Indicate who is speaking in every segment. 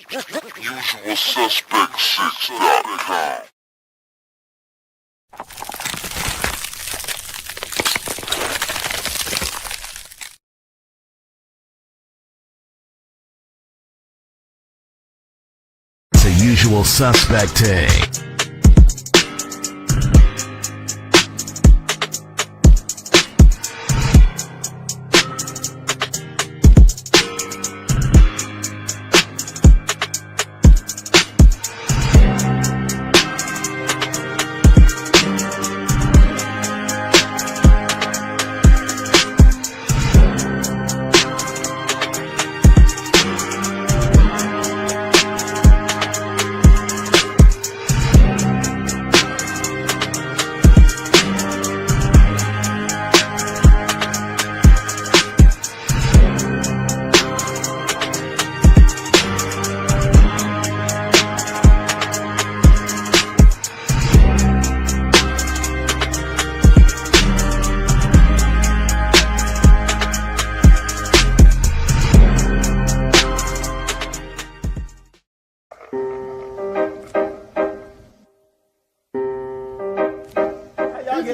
Speaker 1: US6.com.
Speaker 2: It's a usual suspect take.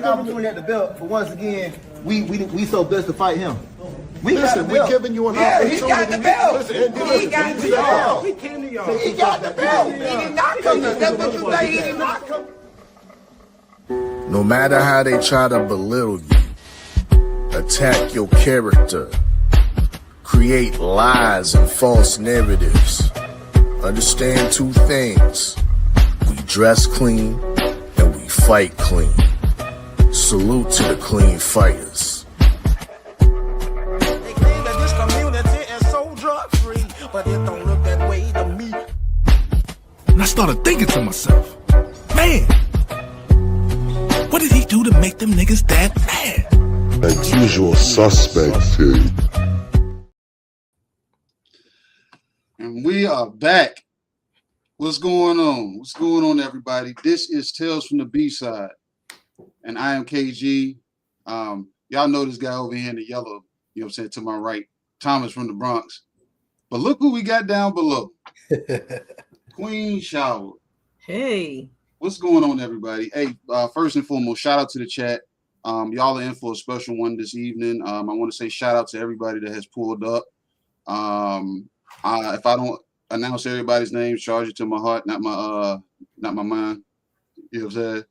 Speaker 3: Opportunity at the belt, but once again, we so blessed to fight him.
Speaker 4: We're giving you an opportunity.
Speaker 3: He got the belt.
Speaker 4: He got the belt.
Speaker 3: He came to y'all. He got the belt. He did not come to. That's what you say. He did not come.
Speaker 5: No matter how they try to belittle you, attack your character, create lies and false narratives, understand two things. We dress clean and we fight clean. Salute to the clean fighters.
Speaker 6: They claim that this community is so drug-free, but it don't look that way to me.
Speaker 7: And I started thinking to myself, man, what did he do to make them niggas that mad?
Speaker 4: As usual suspects here.
Speaker 8: And we are back. What's going on? What's going on, everybody? This is Tales from the B-Side. And I am KG. Y'all know this guy over here in the yellow, you know what I'm saying, to my right, Thomas from the Bronx. But look who we got down below. Queen Shower.
Speaker 9: Hey.
Speaker 8: What's going on, everybody? Hey, first and foremost, shout out to the chat. Y'all are in for a special one this evening. I want to say shout out to everybody that has pulled up. If I don't announce everybody's name, charge it to my heart, not my mind. You know what I'm saying?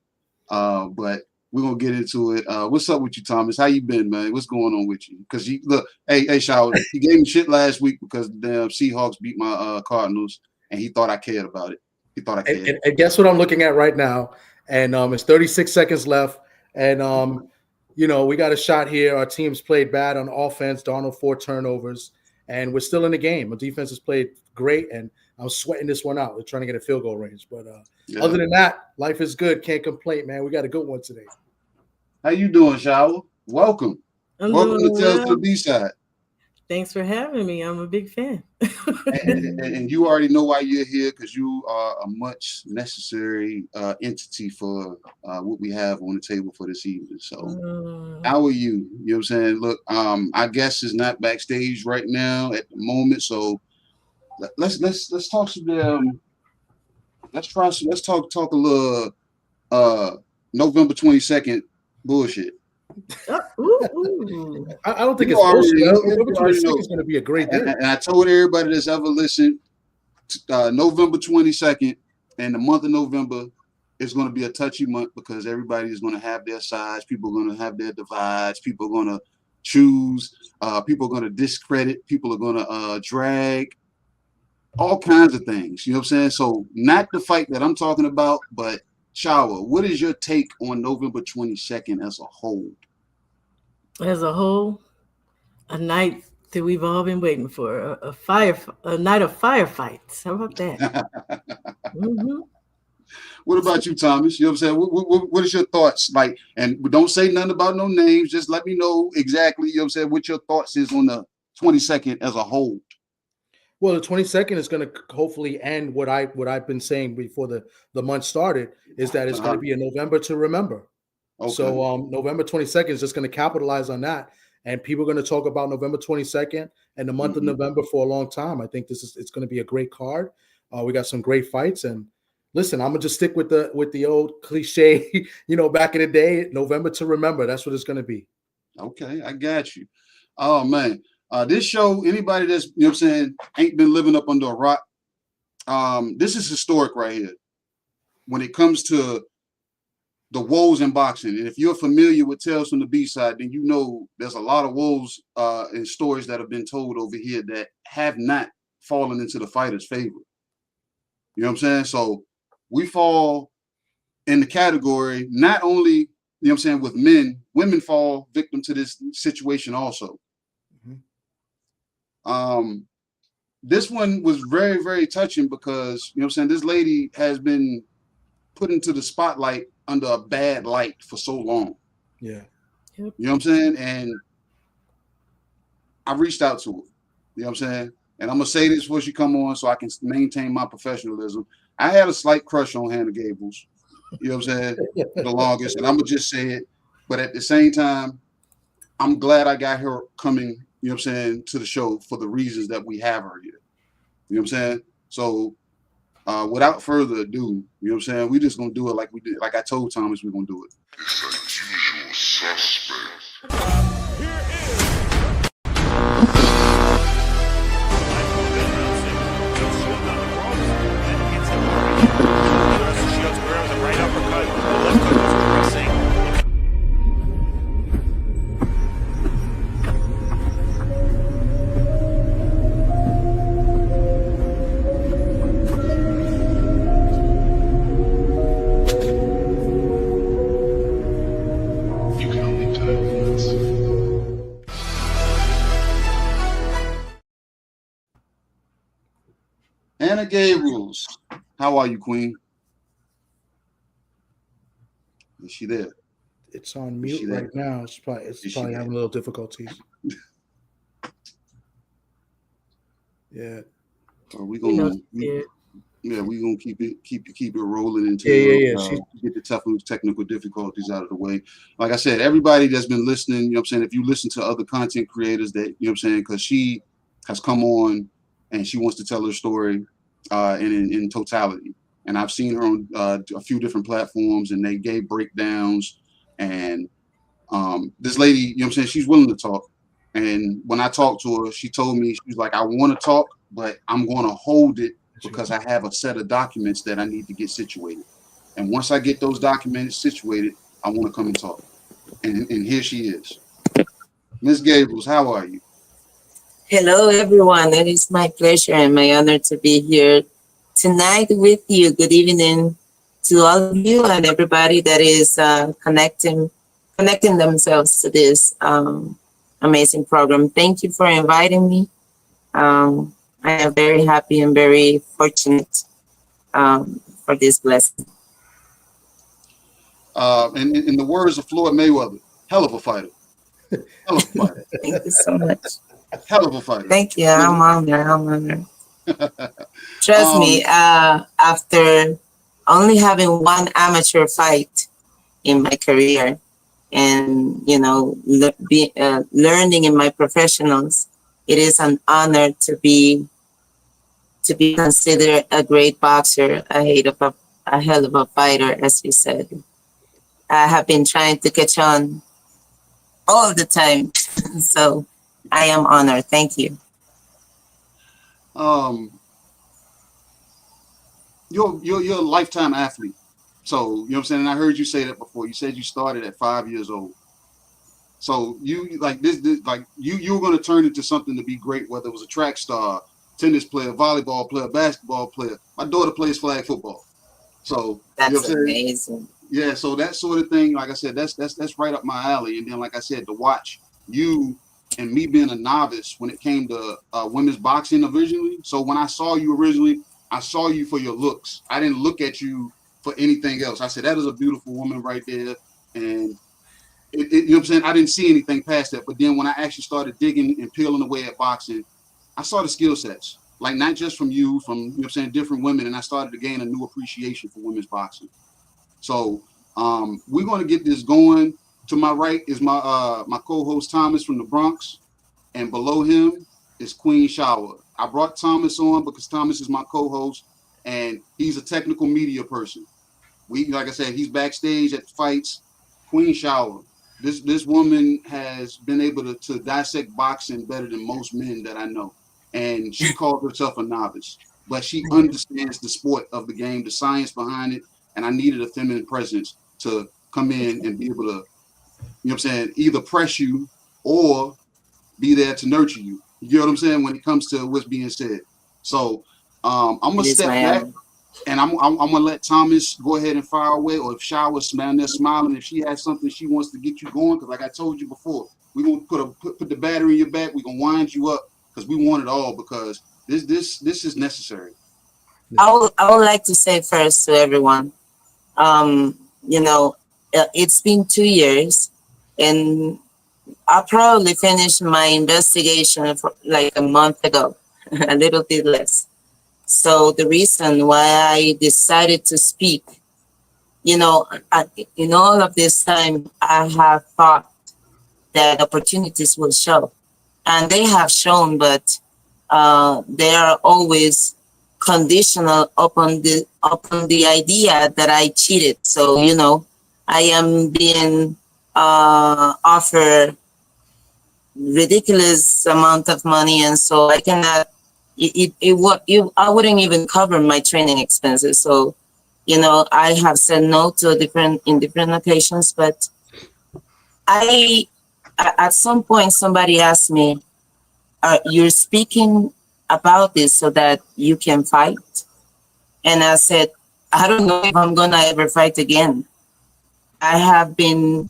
Speaker 8: But we're gonna get into it. What's up with you, Thomas? How you been, man? What's going on with you? Because you look, hey, Shower, he gave me shit last week because the damn Seahawks beat my Cardinals, and he thought I cared about it. He thought I cared.
Speaker 10: And guess what I'm looking at right now? And it's 36 seconds left. And you know, we got a shot here. Our team's played bad on offense. Darnold 4 turnovers, and we're still in the game. Our defense has played great, and I'm sweating this one out. We're trying to get a field goal range, but other than that, life is good. Can't complain, man. We got a good one today.
Speaker 8: How you doing, Shower? Welcome. Welcome to Tales to the B-Side.
Speaker 9: Thanks for having me. I'm a big fan.
Speaker 8: and you already know why you're here, because you are a much necessary entity for what we have on the table for this evening. So how are you? You know what I'm saying? Look, I guess is not backstage right now at the moment. So let's talk some let's talk a little November 22nd bullshit.
Speaker 10: I don't think it's bullshit. November 22nd is going to be a great day.
Speaker 8: And I told everybody that's ever listened, November 22nd and the month of November is going to be a touchy month because everybody is going to have their sides. People are going to have their divides. People are going to choose. People are going to discredit. People are going to drag. All kinds of things. You know what I'm saying? So not the fight that I'm talking about, but Shower, what is your take on November 22nd as a whole?
Speaker 9: As a whole, a night that we've all been waiting for, a night of firefights. How about that?
Speaker 8: What about you, Thomas? You know what I'm saying? What is your thoughts? Like, and don't say nothing about no names. Just let me know exactly, you know what I'm saying, what your thoughts is on the 22nd as a whole.
Speaker 10: Well, the 22nd is going to hopefully end what I've been saying before the month started, is that it's going to be a November to remember. Okay. So November 22nd is just going to capitalize on that and people are going to talk about November 22nd and the month of November for a long time. I think it's going to be a great card. We got some great fights, and listen, I'm gonna just stick with the old cliche, back in the day, November to remember. That's what it's going to be.
Speaker 8: Okay, I got you. Oh man, this show, anybody that's ain't been living up under a rock. This is historic right here when it comes to the woes in boxing. And if you're familiar with Tales from the B-Side, then you know there's a lot of woes and stories that have been told over here that have not fallen into the fighter's favor. You know what I'm saying? So we fall in the category, not only, with men, women fall victim to this situation also. This one was very, very touching because, this lady has been put into the spotlight under a bad light for so long.
Speaker 10: Yeah.
Speaker 8: You know what I'm saying? And I reached out to her. You know what I'm saying? And I'm going to say this before she come on so I can maintain my professionalism. I had a slight crush on Hanna Gabriels. You know what I'm saying? The longest. And I'm going to just say it. But at the same time, I'm glad I got her coming, to the show for the reasons that we have her here. You know what I'm saying? So without further ado, we just going to do it like we did. Like I told Thomas, we're going to do it.
Speaker 4: It's a usual suspect.
Speaker 8: Hanna Gabriels, how are you, Queen? Is she there?
Speaker 10: It's on mute right now. It's probably having a little difficulties. Yeah.
Speaker 8: We gonna keep it rolling until get the technical difficulties out of the way. Like I said, everybody that's been listening, if you listen to other content creators that, because she has come on and she wants to tell her story in totality. And I've seen her on a few different platforms, and they gave breakdowns. And this lady, she's willing to talk. And when I talked to her, she told me, she's like, I want to talk, but I'm going to hold it because I have a set of documents that I need to get situated. And once I get those documents situated, I want to come and talk. And here she is. Ms. Gabriels, how are you?
Speaker 1: Hello, everyone. It is my pleasure and my honor to be here tonight with you. Good evening to all of you and everybody that is connecting themselves to this amazing program. Thank you for inviting me. I am very happy and very fortunate for this blessing.
Speaker 8: And in the words of Floyd Mayweather, hell of a fighter. Hell of a fighter.
Speaker 1: Thank you so much.
Speaker 8: Hell of a fighter.
Speaker 1: Thank you. I'm honored. Trust me, after only having one amateur fight in my career and, learning in my professionals, it is an honor to be considered a great boxer, a hell of a fighter, as you said. I have been trying to catch on all the time. So I am honored. Thank you.
Speaker 8: You're a lifetime athlete. So, you know what I'm saying? And I heard you say that before. You said you started at 5 years old. So you like this like you were going to turn into something to be great, whether it was a track star, tennis player, volleyball player, basketball player. My daughter plays flag football. So
Speaker 1: that's amazing.
Speaker 8: Yeah, so that sort of thing, like I said, that's right up my alley. And then, like I said, to watch you and me being a novice when it came to women's boxing originally. So when I saw you originally, I saw you for your looks. I didn't look at you for anything else. I said, that is a beautiful woman right there. And you know what I'm saying? I didn't see anything past that. But then when I actually started digging and peeling away at boxing, I saw the skill sets, like not just from you, from, you know what I'm saying, different women. And I started to gain a new appreciation for women's boxing. So we're going to get this going. To my right is my co-host Thomas from the Bronx, and below him is Queen Shower. I brought Thomas on because Thomas is my co-host, and he's a technical media person. Like I said, he's backstage at fights. Queen Shower. This woman has been able to dissect boxing better than most men that I know, and she calls herself a novice, but she understands the sport of the game, the science behind it, and I needed a feminine presence to come in and be able to, you know what I'm saying, either press you or be there to nurture you. You know what I'm saying? When it comes to what's being said. So I'm gonna step back and I'm gonna let Thomas go ahead and fire away, or if Shower's down there smiling, if she has something she wants to get you going, because like I told you before, we're gonna put the battery in your back, we're gonna wind you up because we want it all, because this is necessary.
Speaker 1: I would like to say first to everyone, it's been 2 years, and I probably finished my investigation for like a month ago, a little bit less. So the reason why I decided to speak, in all of this time, I have thought that opportunities will show, and they have shown, but they are always conditional upon the idea that I cheated. So I am being offered ridiculous amount of money, and so I cannot. I wouldn't even cover my training expenses. So, I have said no to different occasions, but at some point somebody asked me, "You're speaking about this so that you can fight?" And I said, "I don't know if I'm gonna ever fight again. I have been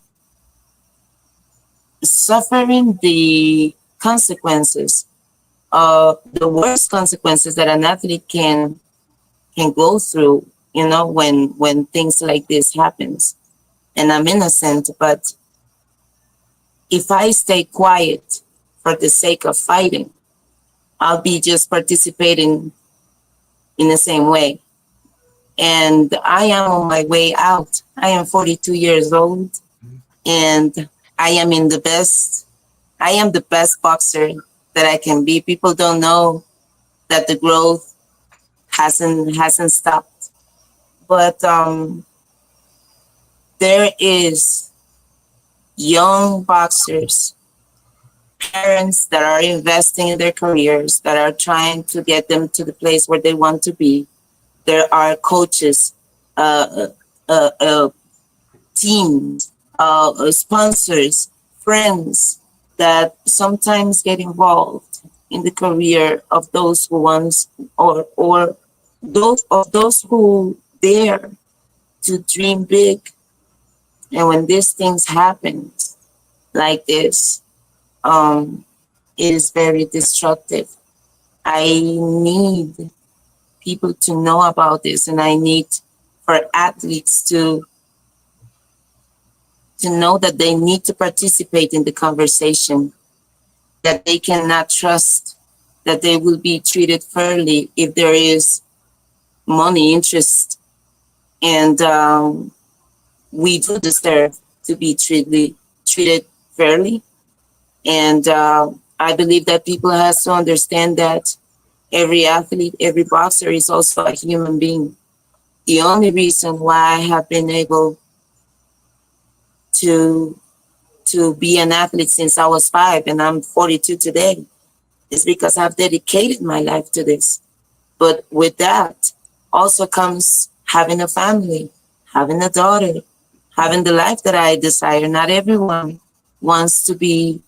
Speaker 1: suffering the consequences, the worst consequences that an athlete can go through, when things like this happens. And I'm innocent, but if I stay quiet for the sake of fighting, I'll be just participating in the same way. And I am on my way out. I am 42 years old, and I am the best boxer that I can be. People don't know that the growth hasn't stopped. But there is young boxers, parents that are investing in their careers, that are trying to get them to the place where they want to be. There are coaches, teams, sponsors, friends that sometimes get involved in the career of those who once, or those who dare to dream big. And when these things happen like this, it is very destructive. I need people to know about this, and I need for athletes to know that they need to participate in the conversation, that they cannot trust that they will be treated fairly if there is money interest. And we do deserve to be treated fairly. And I believe that people have to understand that every athlete, every boxer is also a human being. The only reason why I have been able to be an athlete since I was 5 and I'm 42 today is because I've dedicated my life to this. But with that also comes having a family, having a daughter, having the life that I desire. Not everyone wants to be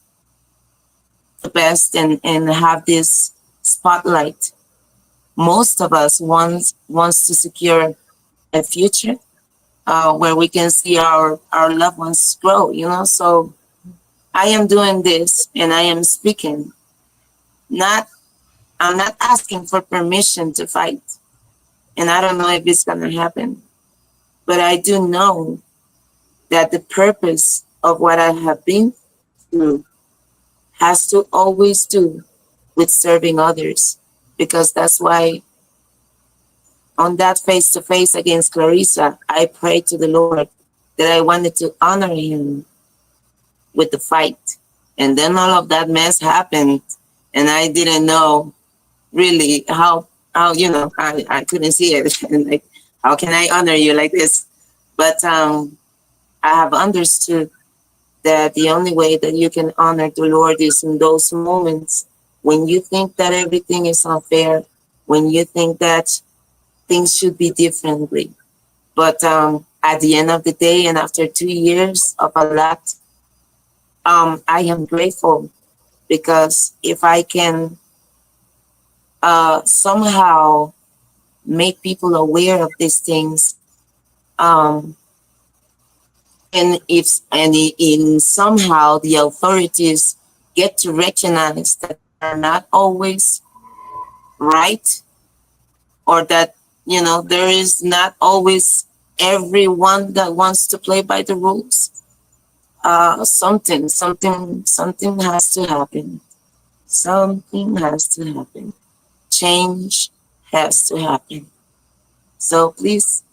Speaker 1: the best and have this spotlight. Most of us wants to secure a future where we can see our loved ones grow, So I am doing this and I am speaking. I'm not asking for permission to fight. And I don't know if it's going to happen. But I do know that the purpose of what I have been through has to always do with serving others. Because that's why on that face-to-face against Clarissa, I prayed to the Lord that I wanted to honor him with the fight. And then all of that mess happened, and I didn't know really how I couldn't see it. And like, how can I honor you like this? But I have understood that the only way that you can honor the Lord is in those moments when you think that everything is unfair, when you think that things should be differently. But at the end of the day, and after 2 years of a lot, I am grateful, because if I can somehow make people aware of these things, and in somehow the authorities get to recognize that they're not always right, or that there is not always everyone that wants to play by the rules. Something has to happen. Something has to happen. Change has to happen. So please,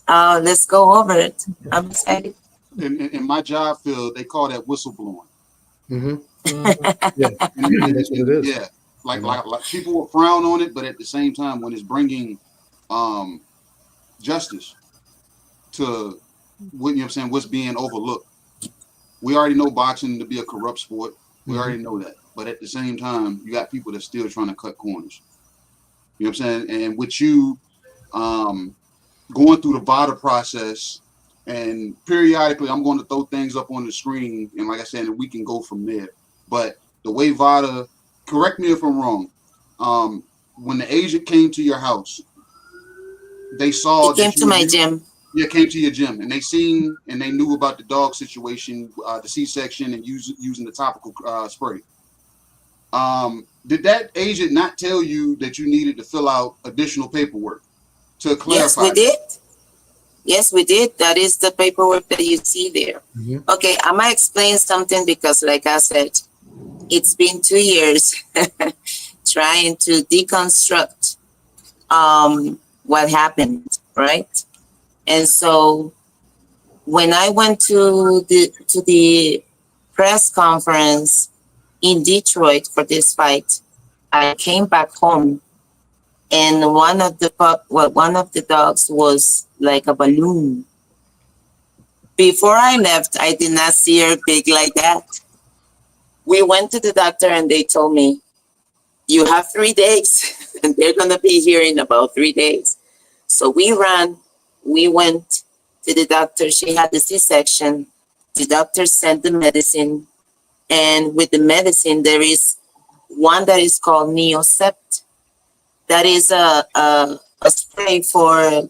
Speaker 1: let's go over it. I'm excited.
Speaker 8: In my job field, they call that whistleblowing.
Speaker 10: Mm-hmm. Yeah, that's what it is.
Speaker 8: Yeah, like people will frown on it, but at the same time, when it's bringing justice to what's being overlooked. We already know boxing to be a corrupt sport. We already know that. But at the same time, you got people that's still trying to cut corners. You know what I'm saying? And with you going through the VADA process, and periodically I'm going to throw things up on the screen, and like I said, we can go from there. But the way VADA, correct me if I'm wrong, when the agent came to your house, they saw
Speaker 1: he came to my gym.
Speaker 8: Yeah, came to your gym, and they seen and they knew about the dog situation, the C-section, and using the topical spray. Did that agent not tell you that you needed to fill out additional paperwork to clarify?
Speaker 1: Yes, we did. Yes, we did. That is the paperwork that you see there. Okay, I might explain something, because like I said, it's been 2 years trying to deconstruct what happened, right? And so when I went to the press conference in Detroit for this fight, I came back home, and one of the dogs was like a balloon. Before I left, I did not see her big like that. We went to the doctor, and they told me, you have 3 days, and they're going to be here in about 3 days. So we went to the doctor. She had the C-section. The doctor sent the medicine. And with the medicine, there is one that is called Neocept. That is a spray for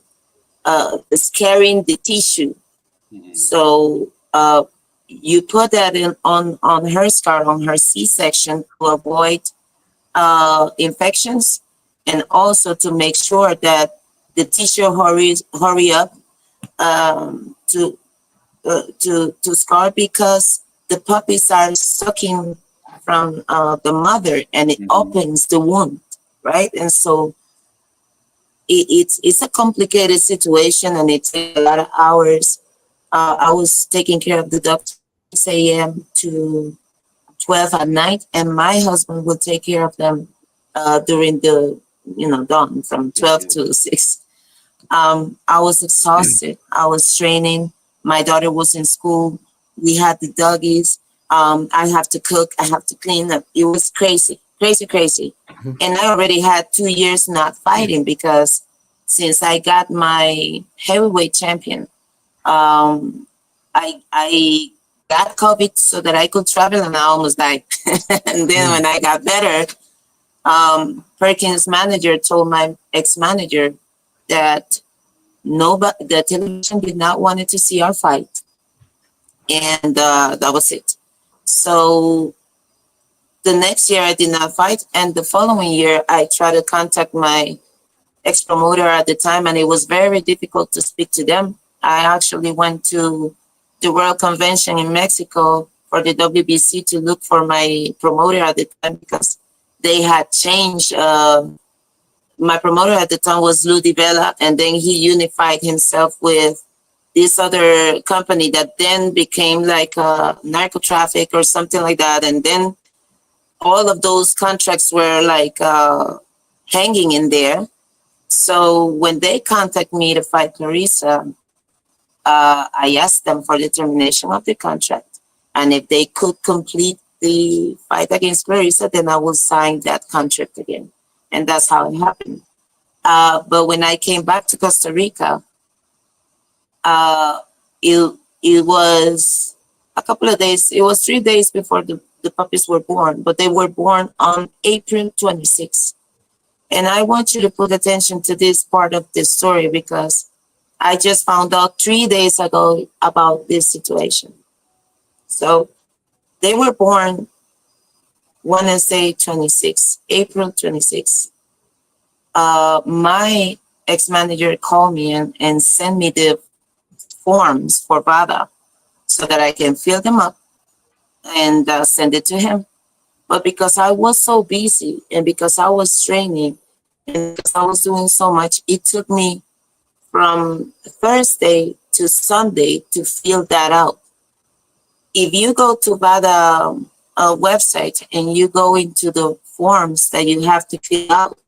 Speaker 1: scarring the tissue. So you put that on her scar, on her C-section, to avoid infections, and also to make sure that the tissue hurry up to scar, because the puppies are sucking from the mother, and it opens the wound, right? And so it's a complicated situation, and it takes a lot of hours. I was taking care of the dog 6 a.m. to 12 at night, and my husband would take care of them during the dawn from 12 to 6. I was exhausted. I was training. My daughter was in school. We had the doggies. I have to cook. I have to clean up. It was crazy. And I already had 2 years not fighting, because since I got my heavyweight champion, I got COVID so that I could travel, and I almost died. And then when I got better, Perkins' manager told my ex-manager that the television did not want to see our fight. And that was it. So the next year I did not fight. And the following year I tried to contact my ex-promoter at the time, and it was very difficult to speak to them. I actually went to the World Convention in Mexico for the WBC to look for my promoter at the time, because they had changed. My promoter at the time was Lou Di Bella, and then he unified himself with this other company that then became like a narco traffic or something like that. And then all of those contracts were like hanging in there. So when they contact me to fight Clarissa, I asked them for the termination of the contract. And if they could complete the fight against Clarissa, then I will sign that contract again. And that's how it happened. But when I came back to Costa Rica, it was a couple of days, it was 3 days before the puppies were born, but they were born on April 26th. And I want you to put attention to this part of the story because I just found out 3 days ago about this situation. So they were born Wednesday 26, April 26. My ex-manager called me and sent me the forms for VADA so that I can fill them up and send it to him. But because I was so busy and because I was training and because I was doing so much, it took me from Thursday to Sunday to fill that out. If you go to VADA website and you go into the forms that you have to fill out,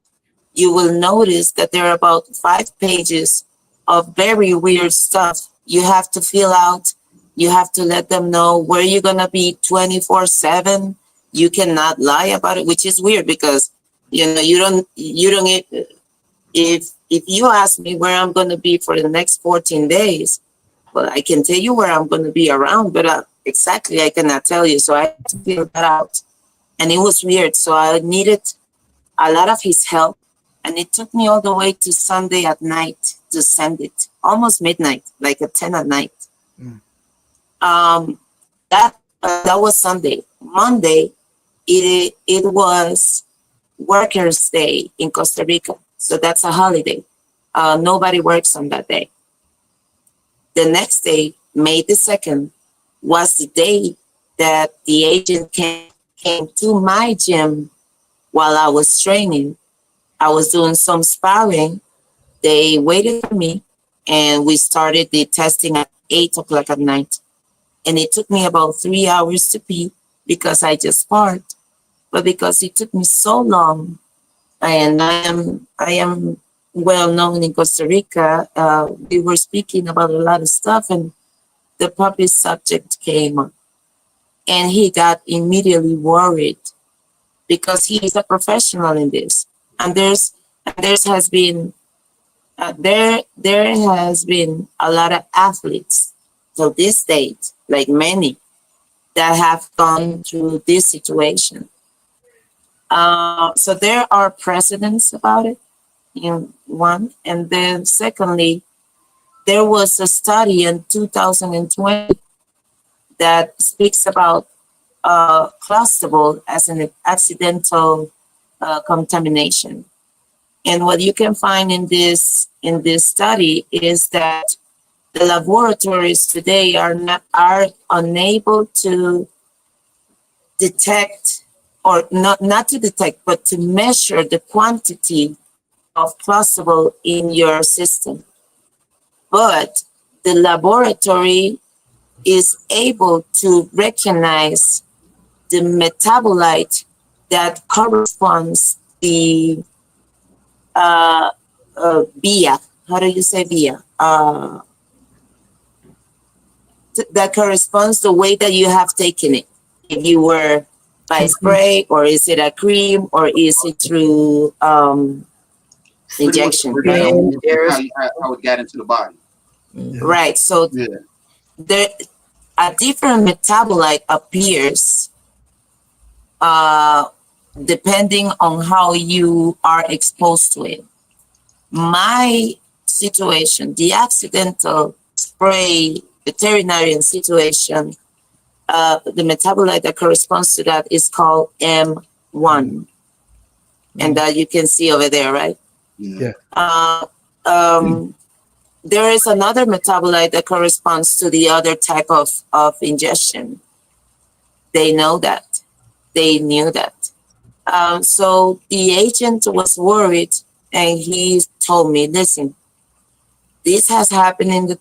Speaker 1: you will notice that there are about 5 pages of very weird stuff you have to fill out. You have to let them know where you're going to be 24/7. You cannot lie about it, which is weird because, you don't, if you ask me where I'm going to be for the next 14 days, well, I can tell you where I'm going to be around, but exactly, I cannot tell you. So I had to fill that out. And it was weird. So I needed a lot of his help. And it took me all the way to Sunday at night to send it, almost midnight, like at 10 at night. That was Sunday. Monday, it was Workers' Day in Costa Rica. So that's a holiday. Nobody works on that day. The next day, May the 2nd, was the day that the agent came to my gym while I was training. I was doing some sparring. They waited for me and we started the testing at 8 o'clock at night. And it took me about 3 hours to pee because I just sparred. But because it took me so long, and I am well known in Costa Rica, we were speaking about a lot of stuff and the puppy subject came up. And he got immediately worried because he is a professional in this. And there has been a lot of athletes to this date, like many, that have gone through this situation. So there are precedents about it, one. And then secondly, there was a study in 2020 that speaks about clostridial as an accidental contamination. And what you can find in this study is that the laboratories today are unable to detect, or not to detect, but to measure the quantity of clostridial in your system. But the laboratory is able to recognize the metabolite that corresponds the via. How do you say via? That corresponds the way that you have taken it. If you were by spray, or is it a cream, or is it through injection?
Speaker 8: How it got into the body.
Speaker 1: Right. So there, a different metabolite appears depending on how you are exposed to it. My situation, the accidental spray veterinarian situation, the metabolite that corresponds to that is called M1. And that you can see over there, right?
Speaker 10: Yeah.
Speaker 1: There is another metabolite that corresponds to the other type of ingestion. They know that. They knew that. So the agent was worried and he told me, listen, this has happened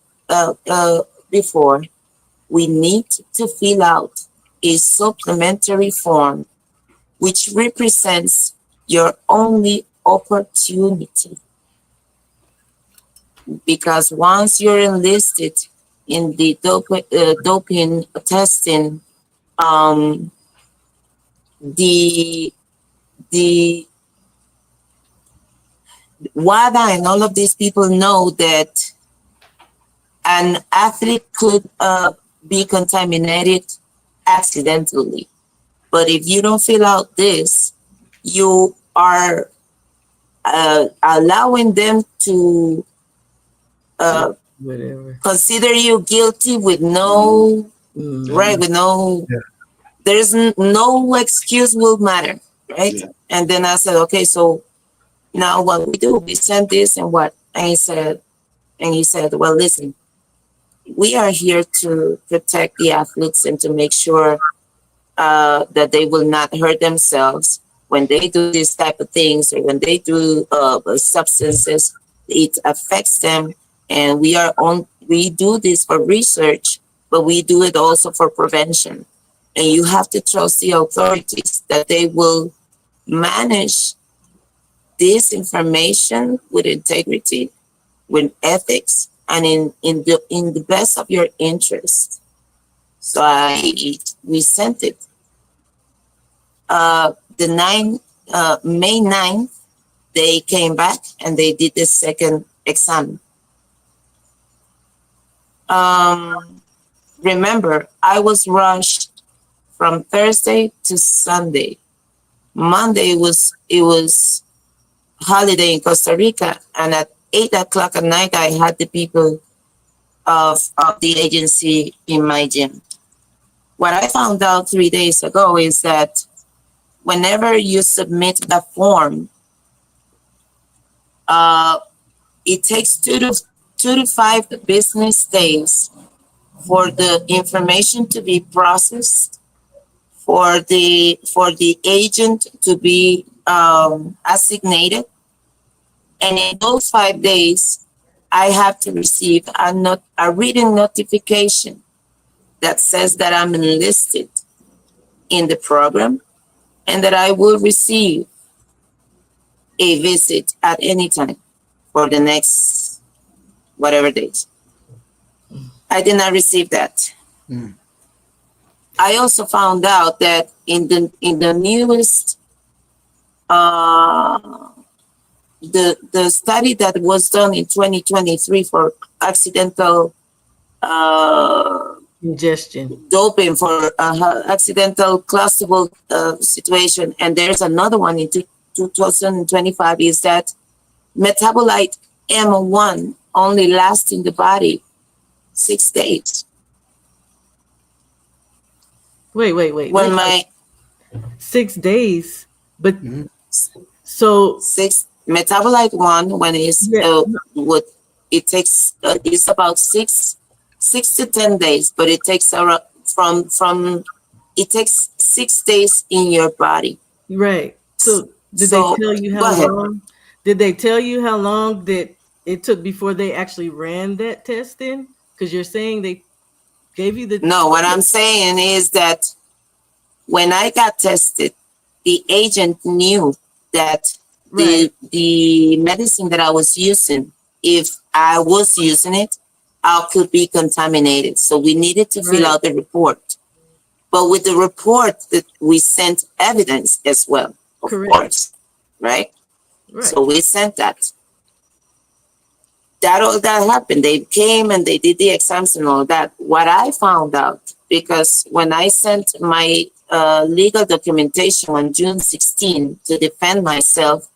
Speaker 1: before, we need to fill out a supplementary form which represents your only opportunity. Because once you're enlisted in the doping testing, the WADA and all of these people know that an athlete could be contaminated accidentally. But if you don't fill out this, you are allowing them to
Speaker 9: Whatever.
Speaker 1: consider you guilty with no right, with no, there's no excuse will matter, right?
Speaker 8: Yeah.
Speaker 1: And then I said, okay, so now what we do, we send this and what? And he said, well, listen, we are here to protect the athletes and to make sure that they will not hurt themselves when they do these type of things, or when they do substances. It affects them, and we do this for research, but we do it also for prevention. And you have to trust the authorities that they will manage this information with integrity, with ethics, and in the best of your interest. So we sent it. May 9th, they came back and they did the second exam. Remember, I was rushed from Thursday to Sunday. Monday it was holiday in Costa Rica, and at 8 o'clock at night, I had the people of the agency in my gym. What I found out 3 days ago is that whenever you submit the form, it takes 2 to 5 business days for the information to be processed, for the agent to be assignated, and in those 5 days, I have to receive a written notification that says that I'm enlisted in the program and that I will receive a visit at any time for the next whatever days. I did not receive that. I also found out that in the newest the study that was done in 2023 for accidental
Speaker 9: ingestion
Speaker 1: doping for accidental clustable situation, and there's another one in 2025, is that metabolite M1 only lasts in the body 6 days.
Speaker 9: Wait.
Speaker 1: When my
Speaker 9: 6 days, but so
Speaker 1: metabolite 1, when it's what it takes, it's about 6 to 10 days, but it takes around it takes 6 days in your body.
Speaker 9: Right. So did they tell you how long? Did they tell you how long that it took before they actually ran that test in? Because you're saying they gave you the...
Speaker 1: No, what I'm saying is that when I got tested, the agent knew that the medicine that I was using, if I was using it, I could be contaminated. So we needed to fill out the report. But with the report, that we sent evidence as well, of course, right? So we sent that. All that happened. They came and they did the exams and all that. What I found out, because when I sent my legal documentation on June 16 to defend myself,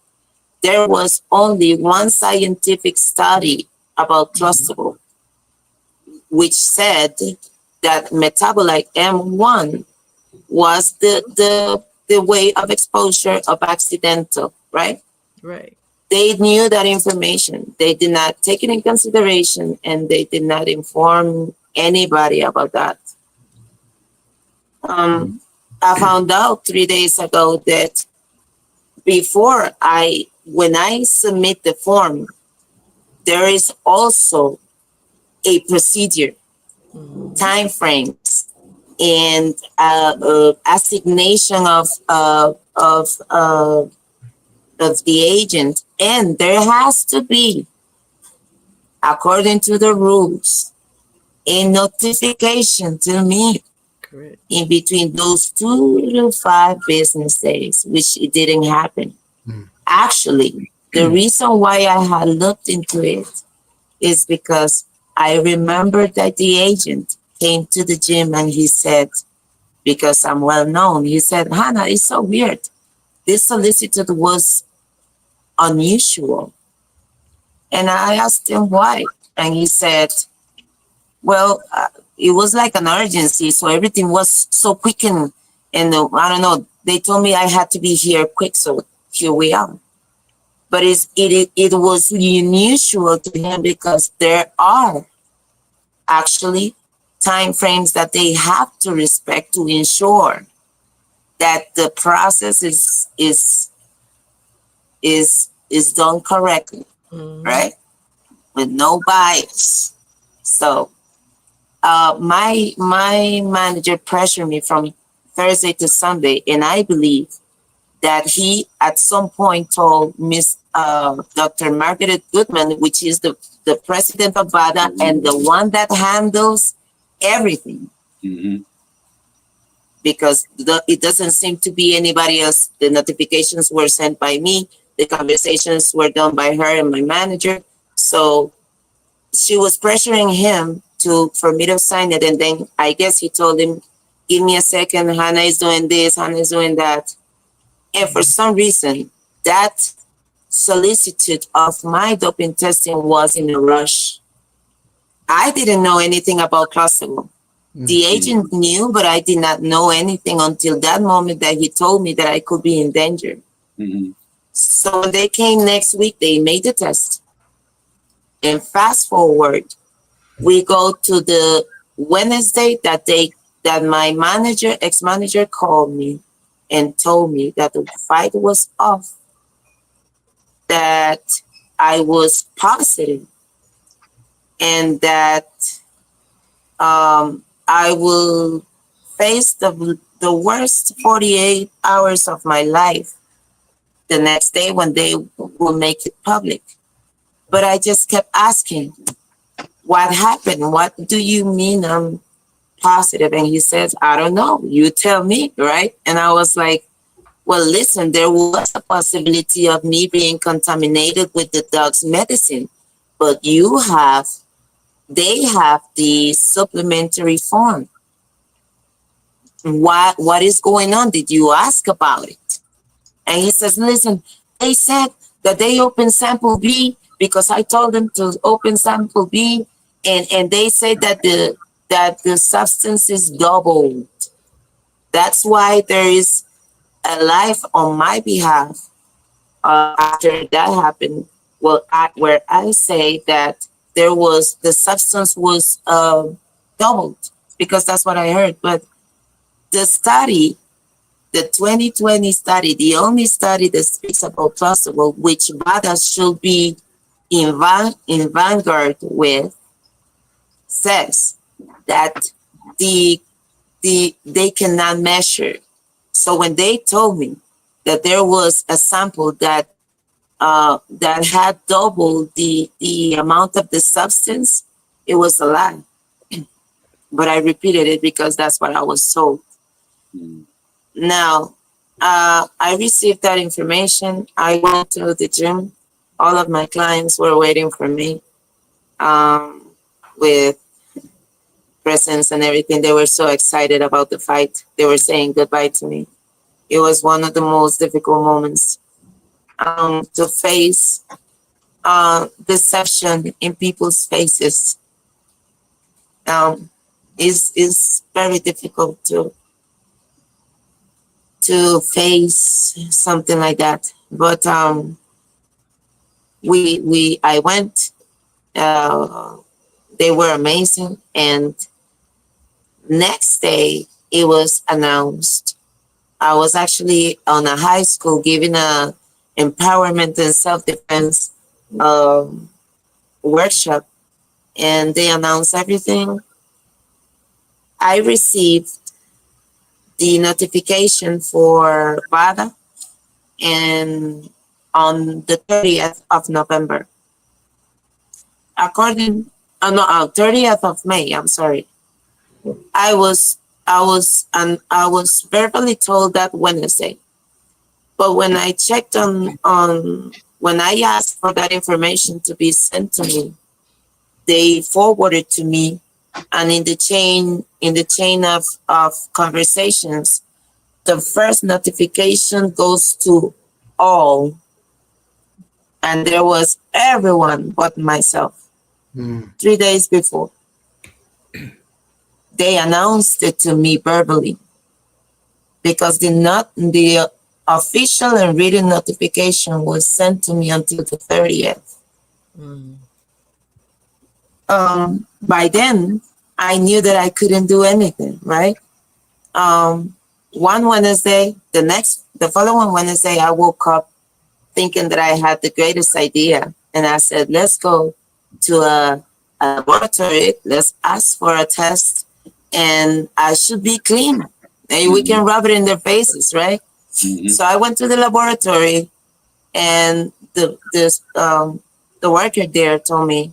Speaker 1: there was only one scientific study about clustable, which said that metabolite M1 was the way of exposure of accidental, right?
Speaker 9: Right.
Speaker 1: They knew that information. They did not take it in consideration, and they did not inform anybody about that. I found out 3 days ago that when I submit the form, there is also a procedure, time frames, and assignation of the agent, and there has to be, according to the rules, a notification to me
Speaker 9: Correct.
Speaker 1: in between those 2 to 5 business days, which it didn't happen. Actually, the reason why I had looked into it is because I remember that the agent came to the gym and he said, because I'm well known, he said, Hannah, it's so weird. This solicitor was unusual. And I asked him why. And he said, well, it was like an urgency. So everything was so quick and I don't know, they told me I had to be here quick. So here we are. But it was unusual to him because there are actually time frames that they have to respect to ensure that the process is done correctly, right? With no bias. So my manager pressured me from Thursday to Sunday, and I believe that he at some point told Miss Dr. Margaret Goodman, which is the president of VADA and the one that handles everything. Because it doesn't seem to be anybody else. The notifications were sent by me. The conversations were done by her and my manager. So she was pressuring him for me to sign it. And then I guess he told him, give me a second. Hannah is doing this. Hannah is doing that. And for some reason, that solicitude of my doping testing was in a rush. I didn't know anything about Kosovo. The agent knew, but I did not know anything until that moment that he told me that I could be in danger. So when they came next week, they made the test. And fast forward, we go to the Wednesday that my ex-manager called me and told me that the fight was off, that I was positive, and that I will face the worst 48 hours of my life the next day when they will make it public. But I just kept asking, what happened? What do you mean I'm positive? And he says, I don't know. You tell me, right? And I was like, well, listen, there was a possibility of me being contaminated with the dog's medicine, but they have the supplementary form. What is going on? Did you ask about it? And he says, listen, they said that they opened sample B because I told them to open sample B, and they said that the substance is doubled. That's why there is a life on my behalf after that happened. Well, where I say that the substance was doubled, because that's what I heard. But the study, the 2020 study, the only study that speaks about plausible, which VADA should be in vanguard with, says that they cannot measure. So when they told me that there was a sample that had double the amount of the substance, it was a lie. But I repeated it because that's what I was told. Now, I received that information. I went to the gym. All of my clients were waiting for me with presents and everything. They were so excited about the fight. They were saying goodbye to me. It was one of the most difficult moments to face deception in people's faces. Is very difficult to face something like that. But I went. They were amazing, and next day it was announced. I was actually on a high school giving a empowerment and self-defense workshop, and they announced everything. I received the notification for WADA and on the 30th of November. According, no, 30th of May, I'm sorry. I was verbally told that Wednesday. But when I checked when I asked for that information to be sent to me, they forwarded to me, and in the chain of conversations, the first notification goes to all, and there was everyone but myself. 3 days before, they announced it to me verbally, because the official and written notification was sent to me until the 30th. By then, I knew that I couldn't do anything, right? One Wednesday, the following Wednesday, I woke up thinking that I had the greatest idea. And I said, let's go to a laboratory, let's ask for a test, and I should be clean. And we can rub it in their faces, right? So I went to the laboratory, and the worker there told me,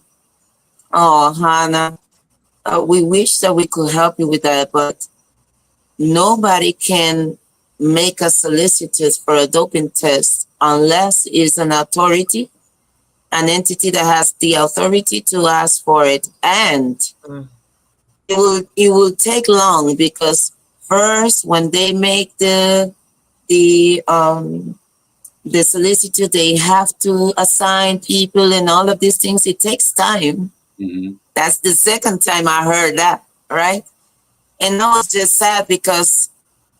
Speaker 1: "Oh, Hannah, we wish that we could help you with that, but nobody can make a solicited for a doping test unless it's an authority, an entity that has the authority to ask for it, and it will take long, because first, when they make the solicitude, they have to assign people and all of these things. It takes time." That's the second time I heard that, right? And I was just sad, because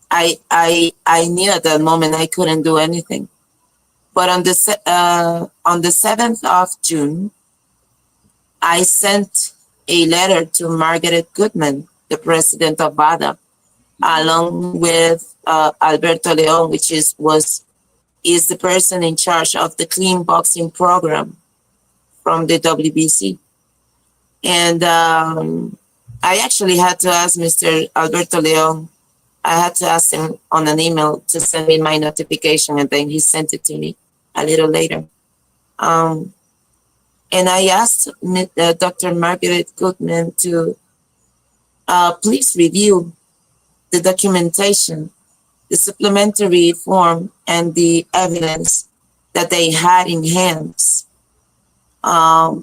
Speaker 1: I knew at that moment I couldn't do anything. But on the 7th of June, I sent a letter to Margaret Goodman, the president of WADA, along with Alberto Leon, which is the person in charge of the clean boxing program from the WBC. And I actually had to ask Mr. Alberto Leon, I had to ask him on an email to send me my notification, and then he sent it to me a little later. And I asked Dr. Margaret Goodman to please review the documentation, the supplementary form, and the evidence that they had in hands,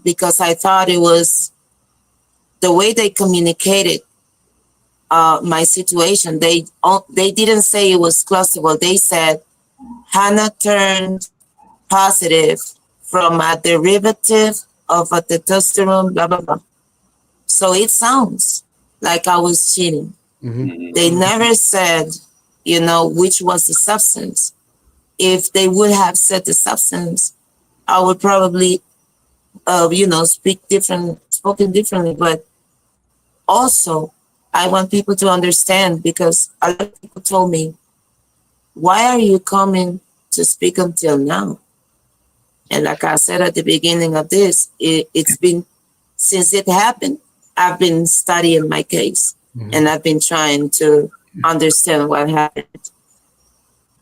Speaker 1: because I thought it was the way they communicated my situation. They didn't say it was plausible. They said Hannah turned positive from a derivative of a testosterone, blah, blah, blah. So it sounds like I was cheating. They never said, which was the substance. If they would have said the substance, I would probably, spoken differently. But also, I want people to understand, because a lot of people told me, why are you coming to speak until now? And like I said at the beginning of this, it's been, since it happened, I've been studying my case, and I've been trying to understand what happened.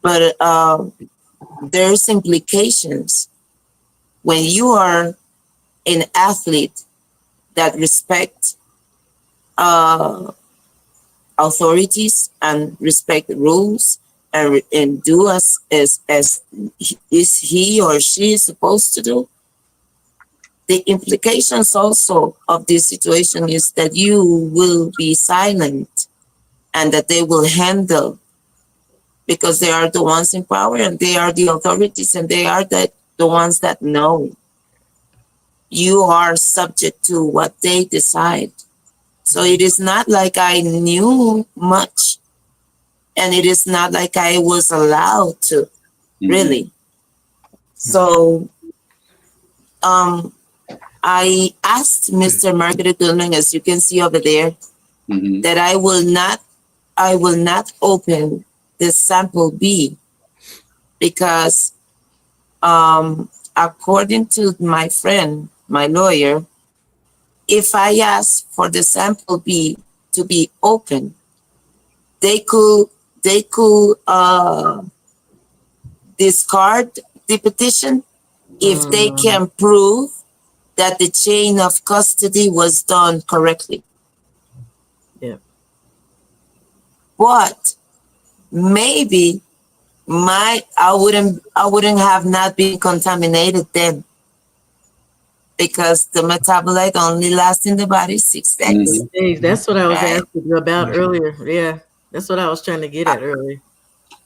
Speaker 1: But there's implications when you are an athlete that respects authorities and respect rules and do as is he or she is supposed to do. The implications also of this situation is that you will be silent, and that they will handle, because they are the ones in power, and they are the authorities, and they are the ones that know. You are subject to what they decide. So it is not like I knew much, and it is not like I was allowed to, really. So I asked Mr. Margaret Goodman, as you can see over there, that I will not open the sample B, because according to my friend, my lawyer, if I ask for the sample to be open, they could discard the petition if they can prove that the chain of custody was done correctly.
Speaker 9: Yeah.
Speaker 1: But maybe I wouldn't have not been contaminated then, because the metabolite only lasts in the body 6 days.
Speaker 9: That's what I was
Speaker 1: Right.
Speaker 9: asking you about earlier. Yeah, that's what I was trying to get at earlier.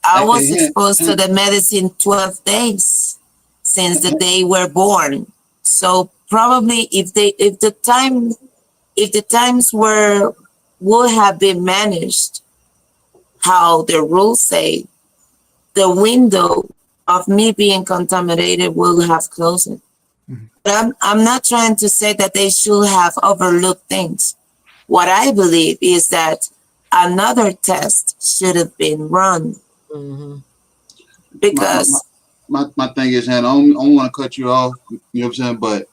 Speaker 1: I was exposed to the medicine 12 days since the day we're born. So probably if the times would have been managed how the rules say, the window of me being contaminated will have closed. But I'm not trying to say that they should have overlooked things. What I believe is that another test should have been run. Because
Speaker 8: my thing is, Hannah, I don't want to cut you off, you know what I'm saying, but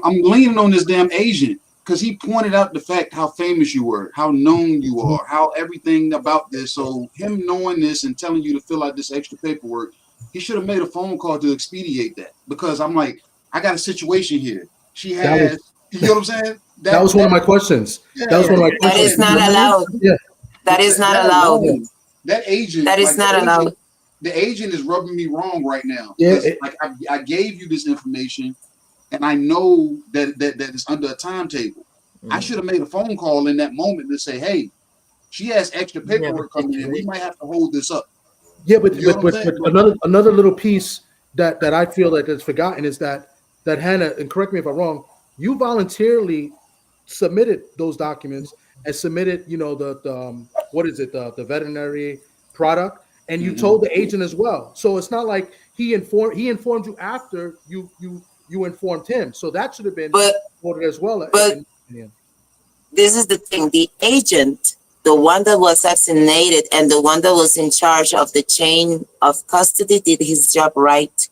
Speaker 8: I'm leaning on this damn agent, because he pointed out the fact how famous you were, how known you are, how everything about this. So him knowing this and telling you to fill out this extra paperwork, he should have made a phone call to expedite that. Because I'm like, I got a situation here. She has, you know what I'm saying?
Speaker 10: That was one of my questions.
Speaker 8: Yeah,
Speaker 10: that was one of my questions.
Speaker 1: That is not allowed.
Speaker 10: Yeah.
Speaker 1: That is not allowed.
Speaker 8: That agent.
Speaker 1: That is not allowed.
Speaker 8: The agent is rubbing me wrong right now.
Speaker 10: Yeah.
Speaker 8: Like I gave you this information, and I know that it's under a timetable. I should have made a phone call in that moment to say, hey, she has extra paperwork coming in. We might have to hold this up.
Speaker 10: Yeah, but another little piece that I feel that is forgotten is that Hannah, and correct me if I'm wrong, you voluntarily submitted those documents and submitted, the what is it, the veterinary product, and you told the agent as well. So it's not like he informed you after you informed him. So that should have been ordered as well.
Speaker 1: But this is the thing: the agent, the one that was assassinated and the one that was in charge of the chain of custody, did his job right.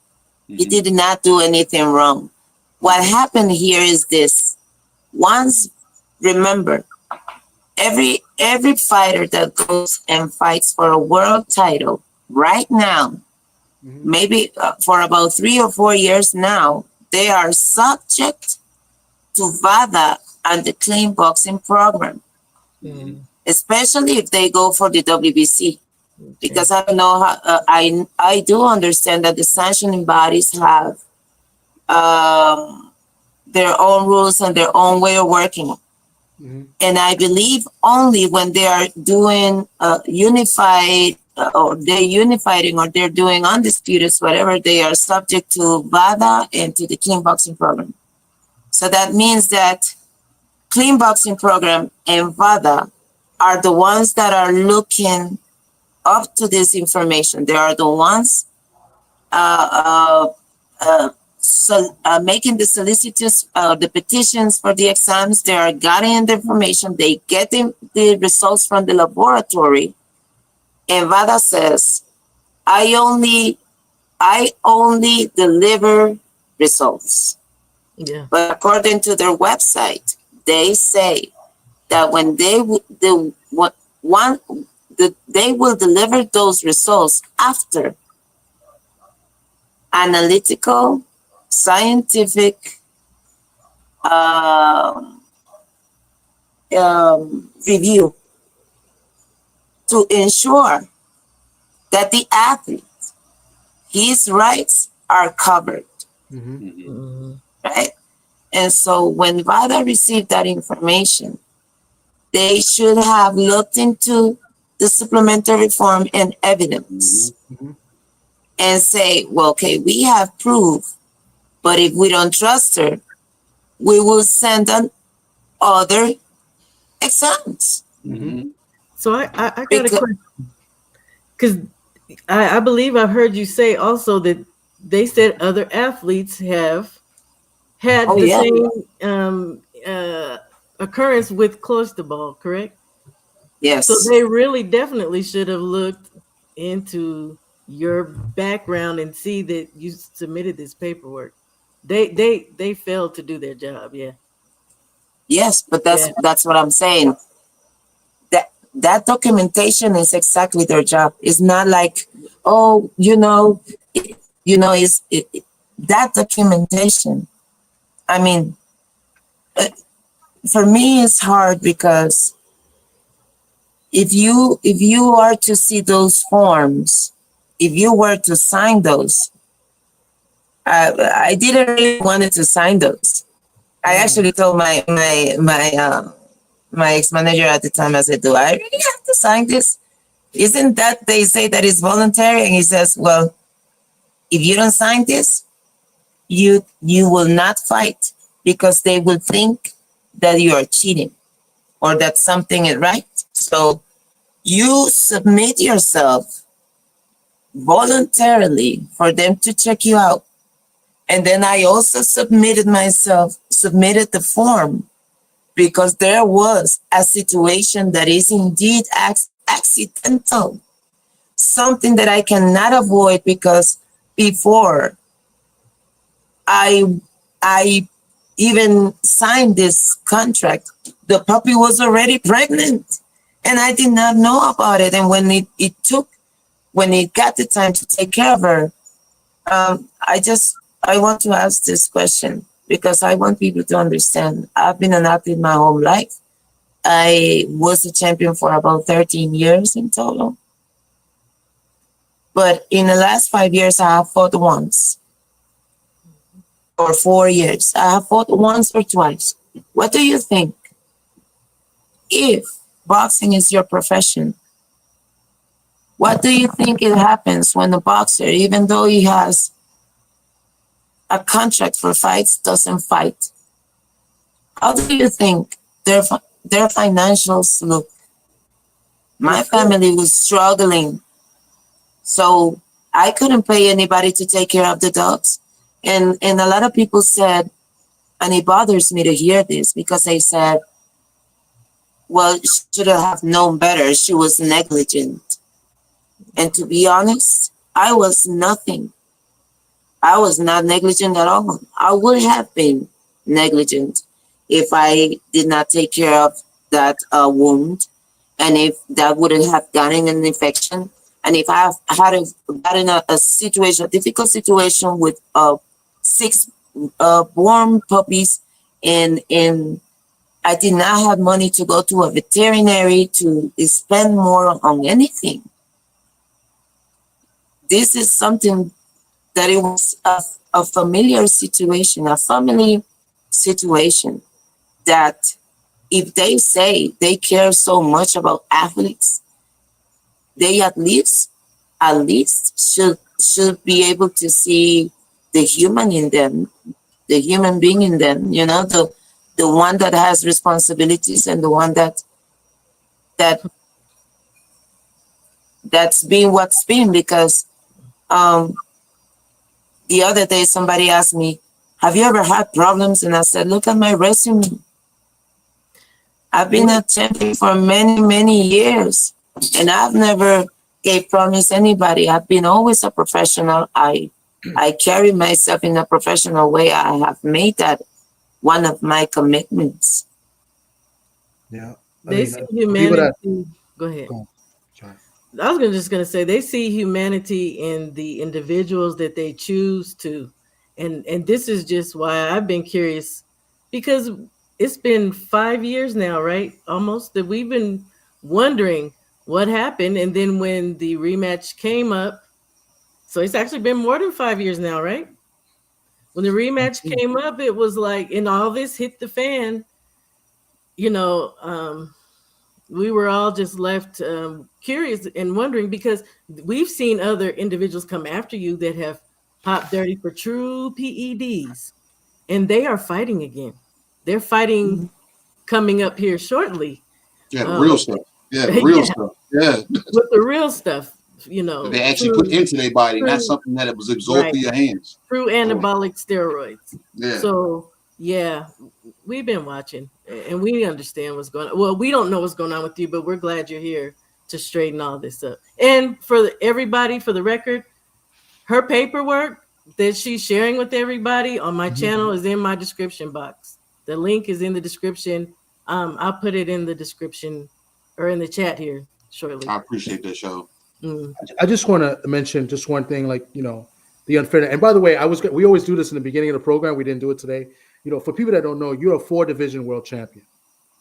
Speaker 1: He did not do anything wrong. What happened here is this: remember, every fighter that goes and fights for a world title right now, maybe for about 3 or 4 years now, they are subject to VADA and the clean boxing program, especially if they go for the WBC. Because I don't know how, I do understand that the sanctioning bodies have their own rules and their own way of working. And I believe only when they are doing unified or they're unifying or they're doing undisputed, whatever, they are subject to VADA and to the clean boxing program. So that means that clean boxing program and VADA are the ones that are looking up to this information. They are the ones making the solicitors, the petitions for the exams. They are gathering the information. They get the results from the laboratory. And VADA says, I only deliver results.
Speaker 9: Yeah.
Speaker 1: But according to their website, they say that when they will deliver those results after analytical, scientific review to ensure that the athlete, his rights are covered. Right? And so when VADA received that information, they should have looked into the supplementary form and evidence and say, well, okay, we have proof, but if we don't trust her, we will send on other exams.
Speaker 9: So I got a question, because I believe I've heard you say also that they said other athletes have had the same occurrence with cloisterball, correct?
Speaker 1: Yes.
Speaker 9: So they really definitely should have looked into your background and see that you submitted this paperwork. They failed to do their job. Yeah.
Speaker 1: Yes, but that's what I'm saying. That documentation is exactly their job. It's not like, oh, that documentation. I mean, uh, for me, it's hard because if you are to see those forms, if you were to sign those, I didn't really wanted to sign those. I actually told my ex manager at the time. I said, "Do I really have to sign this? Isn't that they say that it's voluntary?" And he says, "Well, if you don't sign this, you will not fight because they will think that you are cheating or that something is right. So you submit yourself voluntarily for them to check you out." And then I also submitted the form because there was a situation that is indeed accidental, something that I cannot avoid because before I even signed this contract, the puppy was already pregnant and I did not know about it. And when it got the time to take care of her, I want to ask this question because I want people to understand. I've been an athlete my whole life. I was a champion for about 13 years in total. But in the last 5 years, I have fought once. Or 4 years. I have fought once or twice. What do you think? If boxing is your profession, what do you think it happens when a boxer, even though he has a contract for fights, doesn't fight? How do you think their financials look? My family was struggling, so I couldn't pay anybody to take care of the dogs. And a lot of people said, and it bothers me to hear this because they said, well, she should have known better. She was negligent. And to be honest, I was nothing. I was not negligent at all. I would have been negligent if I did not take care of that wound, and if that wouldn't have gotten an infection, and if I had gotten a situation, a difficult situation with 6 born puppies, and I did not have money to go to a veterinary to spend more on anything. This is something that it was a familiar situation, a family situation, that if they say they care so much about athletes, they at least should be able to see the human in them, the human being in them, the one that has responsibilities and the one that's been what's been. Because the other day somebody asked me, have you ever had problems? And I said, look at my resume. I've been a champion for many, many years, and I've never gave promise anybody. I've been always a professional. I carry myself in a professional way. I have made that one of my commitments.
Speaker 10: Yeah.
Speaker 9: They see humanity. Go ahead. I was just going to say they see humanity in the individuals that they choose to. And this is just why I've been curious, because it's been 5 years now, right? Almost, that we've been wondering what happened. And then when the rematch came up, so it's actually been more than 5 years now, right? When the rematch came up, it was like, and all this hit the fan, we were all just left curious and wondering, because we've seen other individuals come after you that have popped dirty for true PEDs, and they are fighting again. They're fighting coming up here shortly.
Speaker 8: Yeah, real stuff. Yeah, real stuff. Yeah.
Speaker 9: With the real stuff,
Speaker 8: They actually put into their body, not something that it was absorbed through your hands.
Speaker 9: Through anabolic steroids.
Speaker 8: Yeah.
Speaker 9: So, yeah, we've been watching, and we understand what's going on. Well, we don't know what's going on with you, but we're glad you're here to straighten all this up. And for everybody, for the record, her paperwork that she's sharing with everybody on my channel is in my description box. The link is in the description. I'll put it in the description or in the chat here shortly.
Speaker 8: I appreciate that, show.
Speaker 10: I just want to mention just one thing, like, you know, the unfairness. And by the way, we always do this in the beginning of the program. We didn't do it today. You know, for people that don't know, you're a 4-division world champion,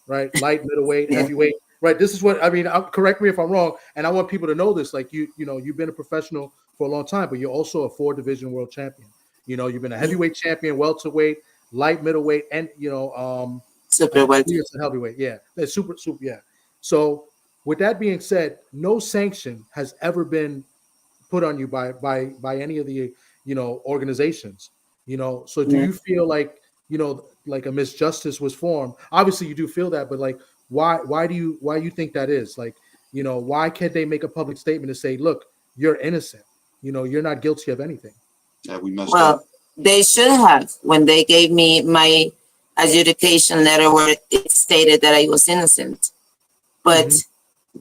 Speaker 10: right? Light, middleweight, heavyweight, right? This is what I mean. Correct me if I'm wrong. And I want people to know this. Like, you know, you've been a professional for a long time, but you're also a 4-division world champion. You know, you've been a heavyweight champion, welterweight, light, middleweight, and, you know,
Speaker 1: super welterweight.
Speaker 10: Heavyweight. Yeah, that's super. Yeah. So with that being said, no sanction has ever been put on you by any of the, you know, organizations, you know. So do you feel like, you know, like a misjustice was formed? Obviously you do feel that, but like, why do you think that is? Like, you know, why can't they make a public statement to say, look, you're innocent, you know, you're not guilty of anything?
Speaker 8: Yeah, we messed up.
Speaker 1: They should have, when they gave me my adjudication letter where it stated that I was innocent. But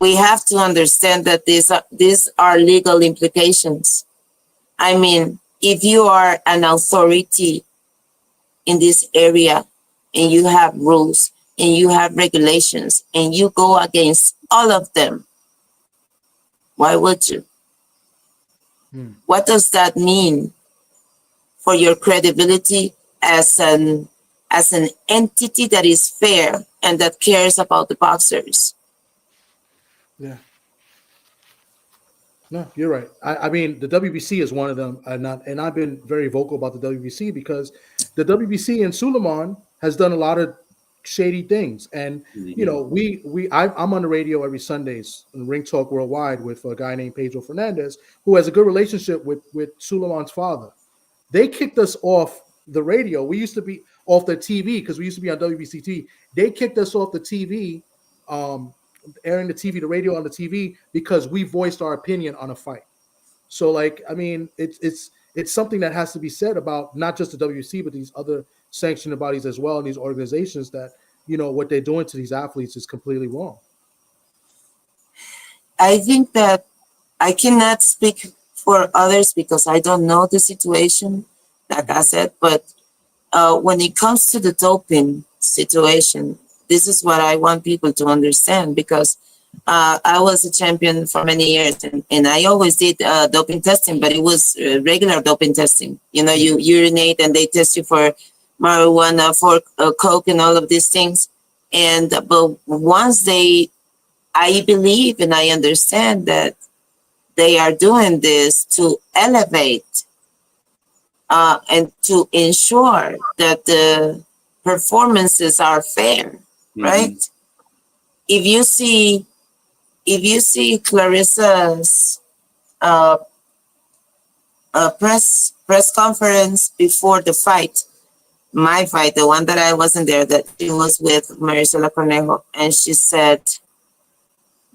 Speaker 1: we have to understand that these are legal implications. I mean, if you are an authority in this area and you have rules and you have regulations and you go against all of them, why would you? What does that mean for your credibility as an entity that is fair and that cares about the boxers?
Speaker 10: Yeah. No, you're right. I mean, the WBC is one of them, and I've been very vocal about the WBC because the WBC in Suleiman has done a lot of shady things, and you know, I'm on the radio every Sundays in Ring Talk Worldwide with a guy named Pedro Fernandez who has a good relationship with Suleiman's father. They kicked us off the radio. We used to be off the TV because we used to be on WBC TV. They kicked us off the TV. Airing the TV, the radio on the TV, because we voiced our opinion on a fight. So, like, I mean, it's something that has to be said about not just the WC, but these other sanctioning bodies as well, and these organizations that, you know, what they're doing to these athletes is completely wrong.
Speaker 1: I think that I cannot speak for others because I don't know the situation, like I said, but when it comes to the doping situation, this is what I want people to understand, because I was a champion for many years and I always did doping testing, but it was regular doping testing. You know, you urinate and they test you for marijuana, for coke and all of these things. But once I believe and I understand that they are doing this to elevate and to ensure that the performances are fair. Right? If you see Clarissa's press conference before the fight, my fight, the one that I wasn't there, that she was with Marisela Cornejo, and she said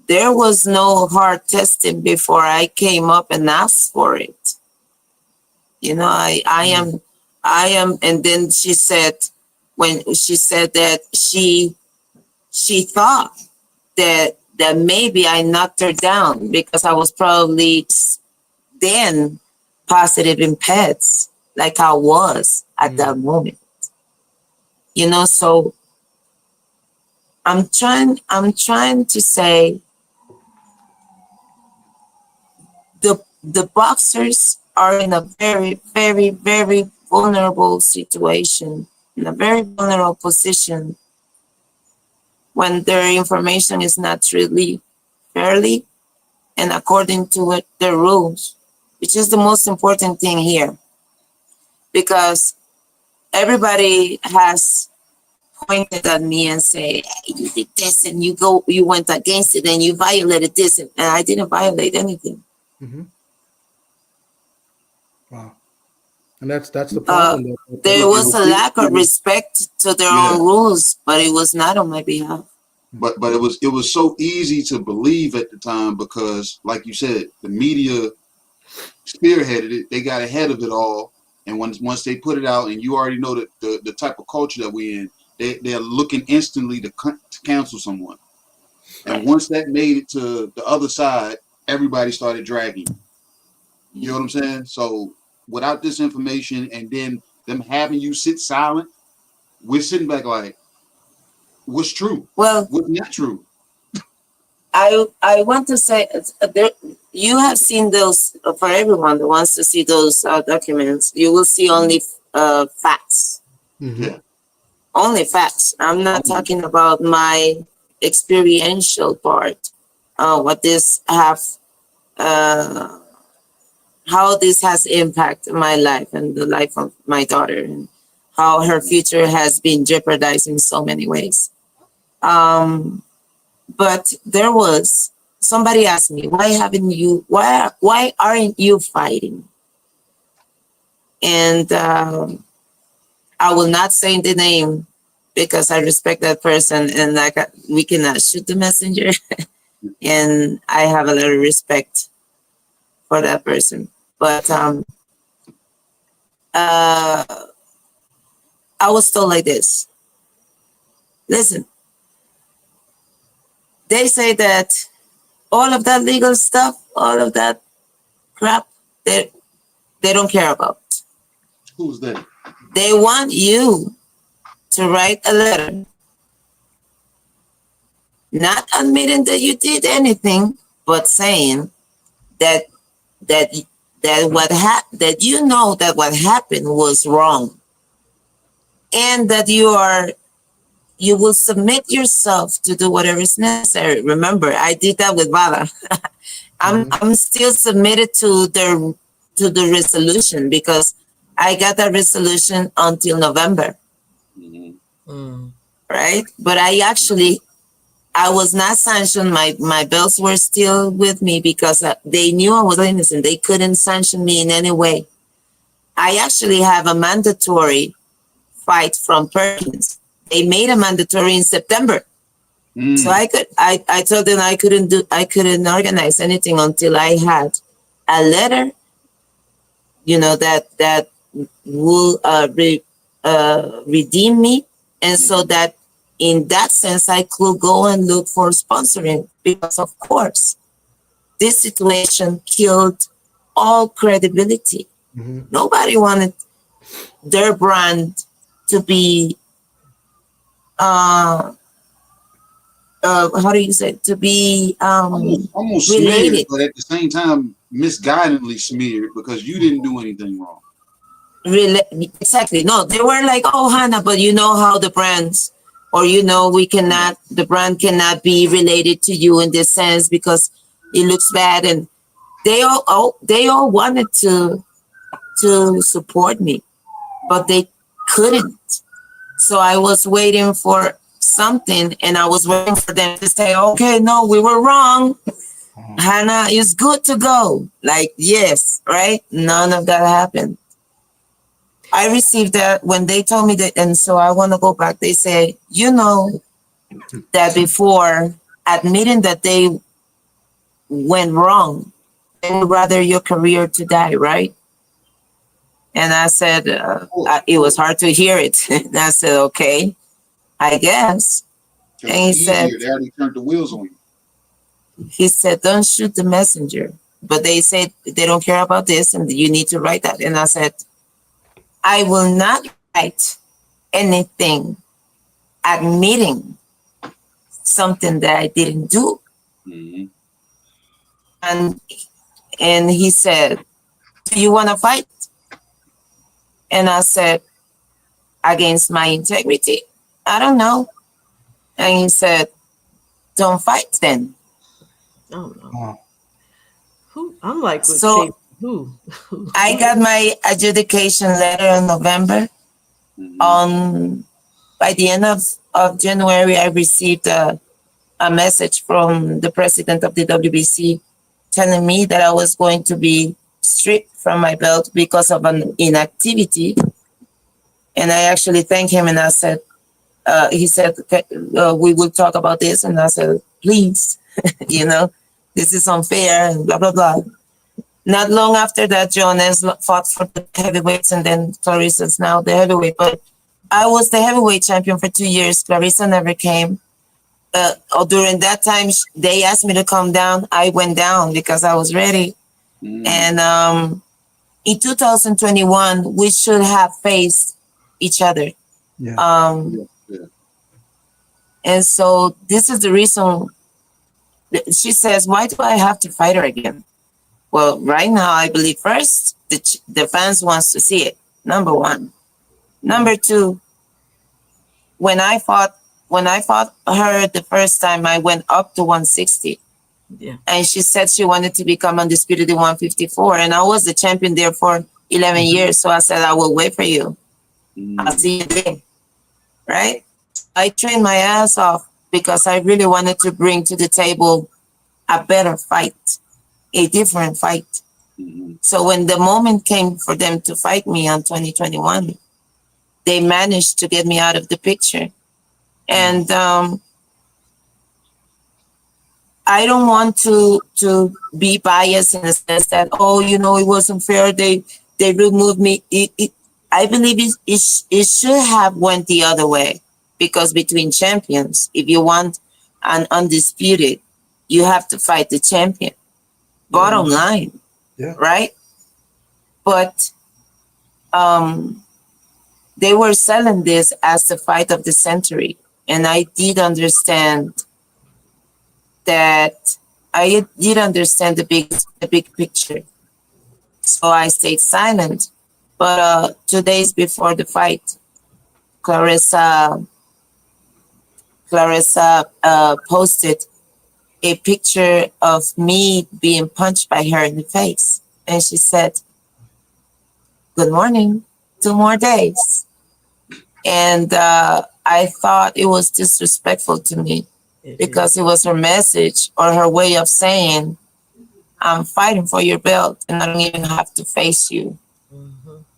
Speaker 1: there was no hard testing before I came up and asked for it. You know, I am, and then she said, when she said that she thought that maybe I knocked her down because I was probably then positive in pets, like I was at that moment. You know, so I'm trying to say the boxers are in a very, very, very vulnerable situation, in a very vulnerable position, when their information is not really fairly and according to the rules, which is the most important thing here. Because everybody has pointed at me and say, hey, you did this and you went against it and you violated this, and I didn't violate anything.
Speaker 10: Wow. And that's the problem.
Speaker 1: There was a lack of respect to their own rules, but it was not on my behalf.
Speaker 8: But it was so easy to believe at the time because, like you said, the media spearheaded it. They got ahead of it all, and once they put it out, and you already know that the type of culture that we're in, they're looking instantly to cancel someone. And once that made it to the other side, everybody started dragging. You know what I'm saying? So without this information and then them having you sit silent, we're sitting back like, what's true?
Speaker 1: Well,
Speaker 8: what's not true?
Speaker 1: I want to say there, you have seen those for everyone that wants to see those documents. You will see only facts.
Speaker 10: Mm-hmm.
Speaker 8: Yeah.
Speaker 1: Only facts. I'm not talking about my experiential part. What this have, how this has impacted my life and the life of my daughter, and how her future has been jeopardized in so many ways. But there was somebody asked me, why aren't you fighting? And I will not say the name because I respect that person, and we cannot shoot the messenger. And I have a lot of respect for that person. But I was told like this. Listen, they say that all of that legal stuff, all of that crap, they don't care about.
Speaker 8: Who's that?
Speaker 1: They want you to write a letter, not admitting that you did anything, but saying that that that you know that what happened was wrong, and that you will submit yourself to do whatever is necessary. Remember, I did that with Bala. I'm still submitted to the resolution because I got that resolution until November. Right? But I was not sanctioned. My bills were still with me because they knew I was innocent. They couldn't sanction me in any way. I actually have a mandatory fight from Perkins. They made a mandatory in September. So I told them I couldn't organize anything until I had a letter, that will redeem me. And so that in that sense, I could go and look for sponsoring, because of course, this situation killed all credibility. Nobody wanted their brand to be, how do you say, to be
Speaker 8: almost
Speaker 1: related.
Speaker 8: smeared, but at the same time, misguidedly smeared because you didn't do anything wrong.
Speaker 1: Exactly. No, they were like, oh, Hanna, but you know how the brands, or the brand cannot be related to you in this sense because it looks bad. And they all wanted to support me, but they couldn't. So I was waiting for something, and I was waiting for them to say, okay, no, we were wrong. Hanna is good to go. Like, yes, right? None of that happened. I received that when they told me that, and so I want to go back. They say, that before admitting that they went wrong, they would rather your career to die, right? And I said, it was hard to hear it. And I said, okay, I guess. And he said,
Speaker 8: they already turned the wheels on you.
Speaker 1: He said, don't shoot the messenger. But they said they don't care about this and you need to write that. And I said, I will not write anything admitting something that I didn't do. And he said, do you want to fight? And I said, against my integrity? I don't know. And he said, don't fight then.
Speaker 9: Oh no. Who? I'm like,
Speaker 1: so
Speaker 9: who?
Speaker 1: I got my adjudication letter in November. By the end of January, I received a message from the president of the WBC telling me that I was going to be stripped from my belt because of an inactivity. And I actually thanked him, and I said, he said, we will talk about this. And I said, please, this is unfair and blah, blah, blah. Not long after that, Jones fought for the heavyweights, and then Clarissa's now the heavyweight. But I was the heavyweight champion for 2 years. Clarissa never came. During that time, they asked me to come down. I went down because I was ready. And in 2021, we should have faced each other.
Speaker 10: Yeah.
Speaker 1: And so this is the reason she says, why do I have to fight her again? Well, right now, I believe first, the fans wants to see it. Number one. Number two, when I fought her the first time, I went up to 160.
Speaker 9: Yeah.
Speaker 1: And she said she wanted to become undisputed at 154. And I was the champion there for 11 years. So I said, I will wait for you. I'll see you there. Right? I trained my ass off because I really wanted to bring to the table a better fight, a different fight. So when the moment came for them to fight me on 2021, they managed to get me out of the picture. And I don't want to be biased in the sense that, oh, you know, it wasn't fair. They removed me. I believe it should have went the other way, because between champions, if you want an undisputed, you have to fight the champion. Bottom line, right? But they were selling this as the fight of the century, and I did understand that. I did understand the big picture, so I stayed silent. But 2 days before the fight, Clarissa posted a picture of me being punched by her in the face. And she said, good morning, 2 more days. And I thought it was disrespectful to me because it was her message or her way of saying, I'm fighting for your belt and I don't even have to face you.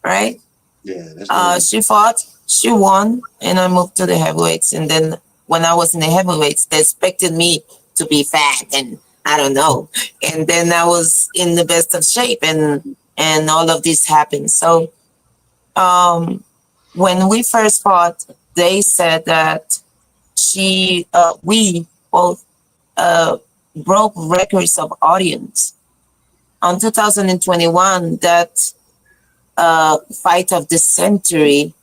Speaker 1: Right?
Speaker 8: Yeah.
Speaker 1: She fought, she won, and I moved to the heavyweights. And then when I was in the heavyweights, they expected me to be fat and I don't know. And then I was in the best of shape and all of this happened. So when we first fought, they said that we both broke records of audience. On 2021, that fight of the century,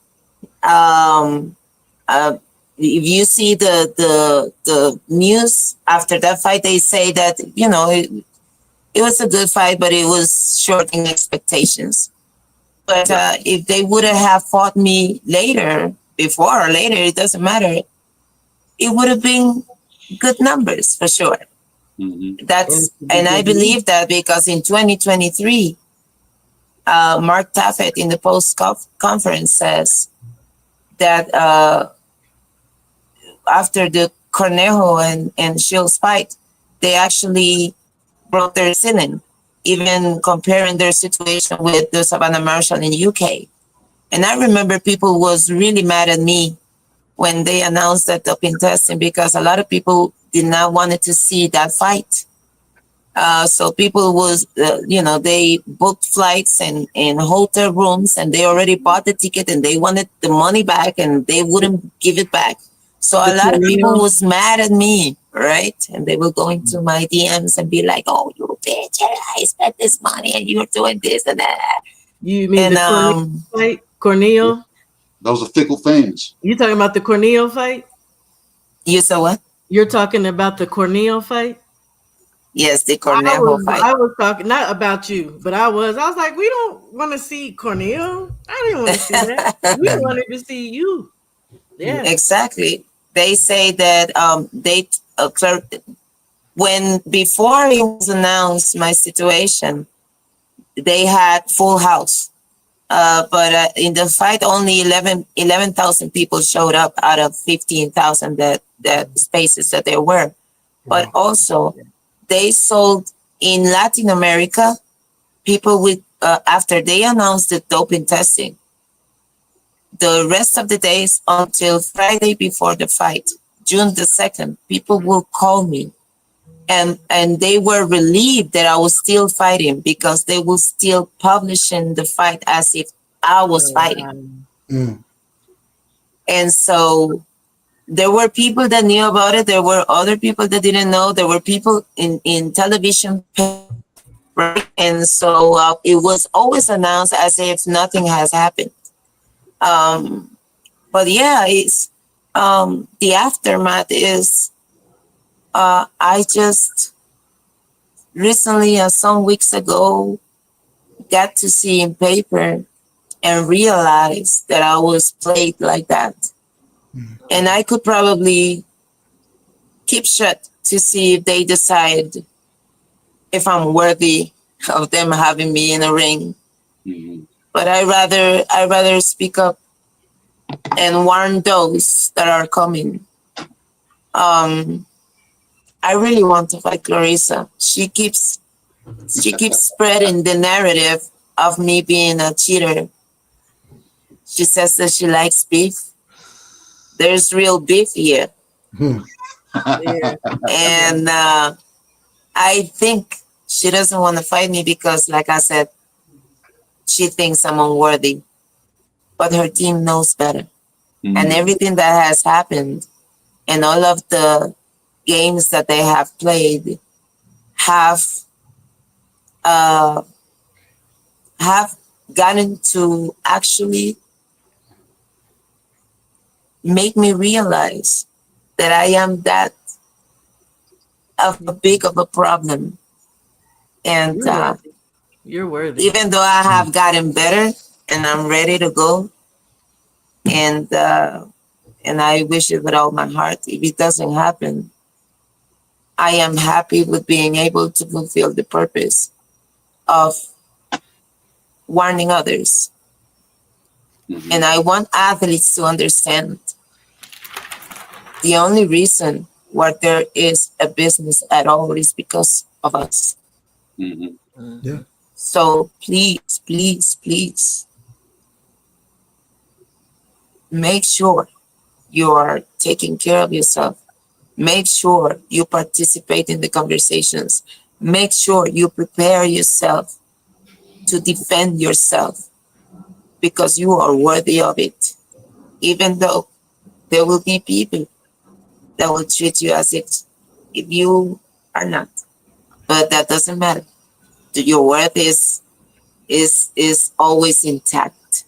Speaker 1: if you see the news after that fight, they say that, you know, it was a good fight, but it was short in expectations. But if they would have fought me before or later, it doesn't matter. It would have been good numbers for sure. And I believe that because in 2023, Mark Taffet in the post-conference says that after the Cornejo and Shields fight, they actually broke their ceiling, even comparing their situation with the Savannah Marshall in UK. And I remember people was really mad at me when they announced that doping testing, because a lot of people did not want to see that fight. So people was, they booked flights and hotel rooms, and they already bought the ticket and they wanted the money back and they wouldn't give it back. So a lot of people was mad at me, right? And they will go into my DMs and be like, oh, you bitch, I spent this money and you're doing this and that.
Speaker 9: You mean the fight, Corneo?
Speaker 8: Those are fickle fans.
Speaker 9: You talking about the Corneo fight?
Speaker 1: You said what?
Speaker 9: You're talking about the Corneo fight?
Speaker 1: Yes, the Corneo fight.
Speaker 9: I was talking not about you, but I was like, we don't want to see Corneo. I didn't want to see that. We wanted to see you. Yeah,
Speaker 1: exactly. They say that when before it was announced my situation, they had full house. But in the fight, only 11,000 people showed up out of 15,000 that spaces that there were. But also, they sold in Latin America, people with, after they announced the doping testing, the rest of the days until Friday before the fight, June the 2nd, people will call me. And they were relieved that I was still fighting, because they were still publishing the fight as if I was fighting. And so there were people that knew about it. There were other people that didn't know. There were people in television, right? And so it was always announced as if nothing has happened. But yeah, it's the aftermath is I just recently, some weeks ago, got to see in paper and realized that I was played like that. And I could probably keep shut to see if they decide if I'm worthy of them having me in a ring. But I rather speak up and warn those that are coming. I really want to fight Clarissa. She keeps spreading the narrative of me being a cheater. She says that she likes beef. There's real beef here.
Speaker 9: Yeah.
Speaker 1: And I think she doesn't want to fight me because, like I said, she thinks I'm unworthy. But her team knows better. And everything that has happened and all of the games that they have played have gotten to actually make me realize that I am that of a big of a problem. And
Speaker 9: You're worthy.
Speaker 1: even though I have gotten better and I'm ready to go, and I wish it with all my heart, if it doesn't happen, I am happy with being able to fulfill the purpose of warning others. And I want athletes to understand the only reason why there is a business at all is because of us.
Speaker 10: Yeah.
Speaker 1: So please, please, please make sure you are taking care of yourself. Make sure you participate in the conversations. Make sure you prepare yourself to defend yourself because you are worthy of it. Even though there will be people that will treat you as if you are not. But that doesn't matter. Your worth is always intact.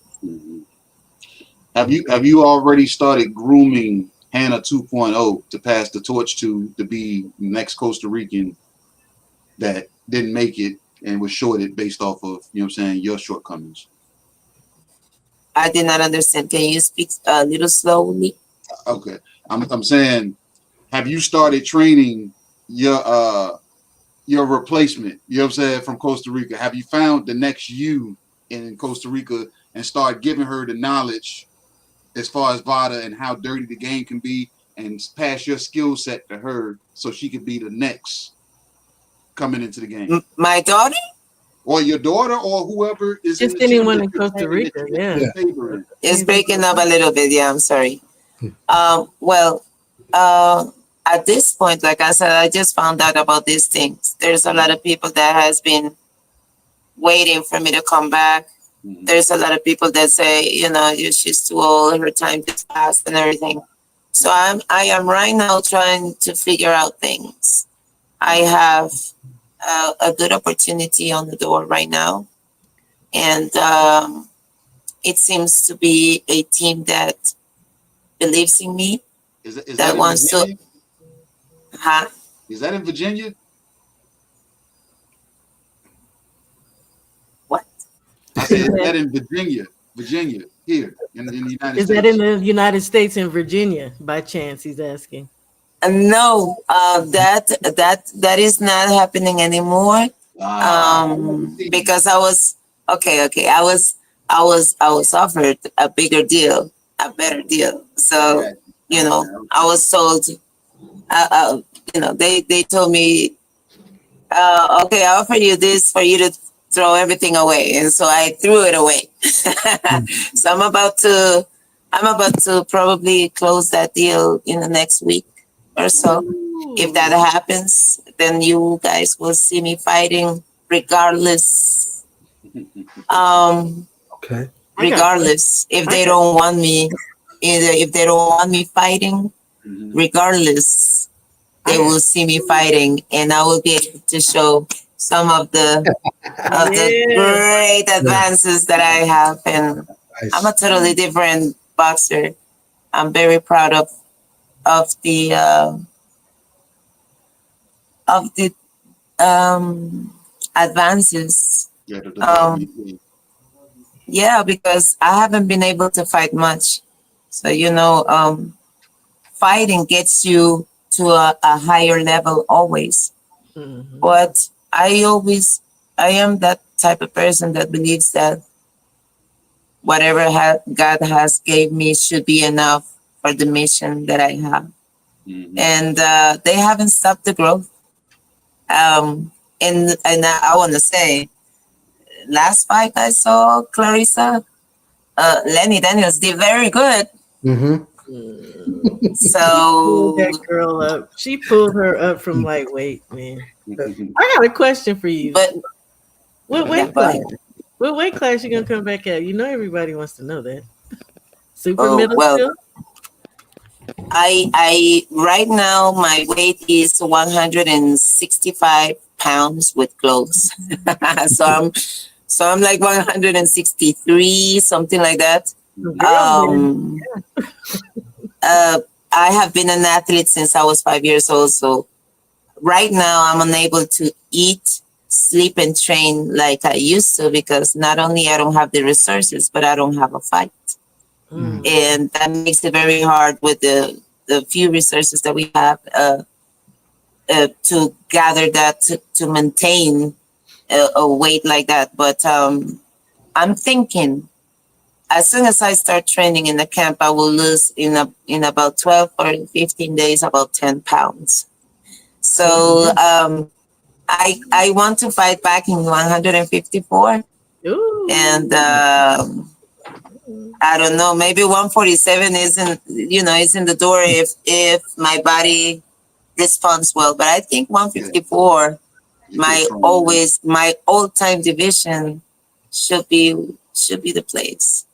Speaker 8: Have you already started grooming Hanna 2.0 to pass the torch to be next Costa Rican that didn't make it and was shorted based off of, you know what I'm saying, your shortcomings?
Speaker 1: I did not understand. Can you speak a little slowly?
Speaker 8: Okay. I'm saying, have you started training your replacement, you know what I'm saying, from Costa Rica? Have you found the next you in Costa Rica and start giving her the knowledge as far as VADA and how dirty the game can be, and pass your skill set to her so she could be the next coming into the game?
Speaker 1: My daughter?
Speaker 8: Or your daughter, or whoever is
Speaker 9: Just
Speaker 8: in the
Speaker 9: anyone
Speaker 8: team
Speaker 9: in Costa Rica, yeah.
Speaker 1: It's breaking up a little bit. Yeah, I'm sorry. At this point, like I said, I just found out about these things. There's a lot of people that has been waiting for me to come back. There's a lot of people that say, she's too old, her time just passed and everything. So I am right now trying to figure out things. I have a good opportunity on the door right now. And it seems to be a team that believes in me.
Speaker 8: Is that
Speaker 1: wants to. Huh?
Speaker 8: Is that in Virginia?
Speaker 1: What?
Speaker 8: I said, is that in Virginia? Virginia, here in the United States.
Speaker 9: Is that in the United States in Virginia, by chance, he's asking?
Speaker 1: No, that is not happening anymore. Because I was I was offered a bigger deal, a better deal. So I was told, they told me, okay, I offer you this for you to throw everything away, and so I threw it away. So I'm about to probably close that deal in the next week or so. If that happens, then you guys will see me fighting regardless.
Speaker 10: Okay.
Speaker 1: Regardless, if they don't want me, if they don't want me fighting, regardless, they will see me fighting, and I will be able to show some of the great advances that I have. And I'm a totally different boxer. I'm very proud of the of the advances.
Speaker 8: Yeah, the
Speaker 1: Um,
Speaker 8: development.
Speaker 1: yeah, because I haven't been able to fight much. So, fighting gets you to a higher level always.
Speaker 9: Mhm.
Speaker 1: But I am that type of person that believes that whatever God has gave me should be enough for the mission that I have.
Speaker 8: Mhm.
Speaker 1: And they haven't stopped the growth. And I want to say, last fight I saw, Clarissa, Lenny Daniels did very good.
Speaker 10: Mm-hmm.
Speaker 9: Pulled
Speaker 1: So,
Speaker 9: that girl up. She pulled her up from lightweight, man. I got a question for you.
Speaker 1: but
Speaker 9: What
Speaker 1: yeah,
Speaker 9: weight
Speaker 1: go
Speaker 9: class?
Speaker 1: ahead.
Speaker 9: What weight class you gonna come back at? You know everybody wants to know that. Super
Speaker 1: Oh
Speaker 9: middle
Speaker 1: well,
Speaker 9: still?
Speaker 1: I right now my weight is 165 pounds with clothes. so I'm like 163, something like that.
Speaker 9: Girl, man.
Speaker 1: Um, I have been an athlete since I was 5 years old. So right now I'm unable to eat, sleep, and train like I used to because not only I don't have the resources, but I don't have a fight. And that makes it very hard with the few resources that we have to gather that to maintain a weight like that. But I'm thinking as soon as I start training in the camp, I will lose in about 12 or 15 days about 10 pounds. So I want to fight back in 154, and
Speaker 9: Ooh.
Speaker 1: I don't know, maybe 147 is in the door if my body responds well. But I think 154, my old time division should be the place.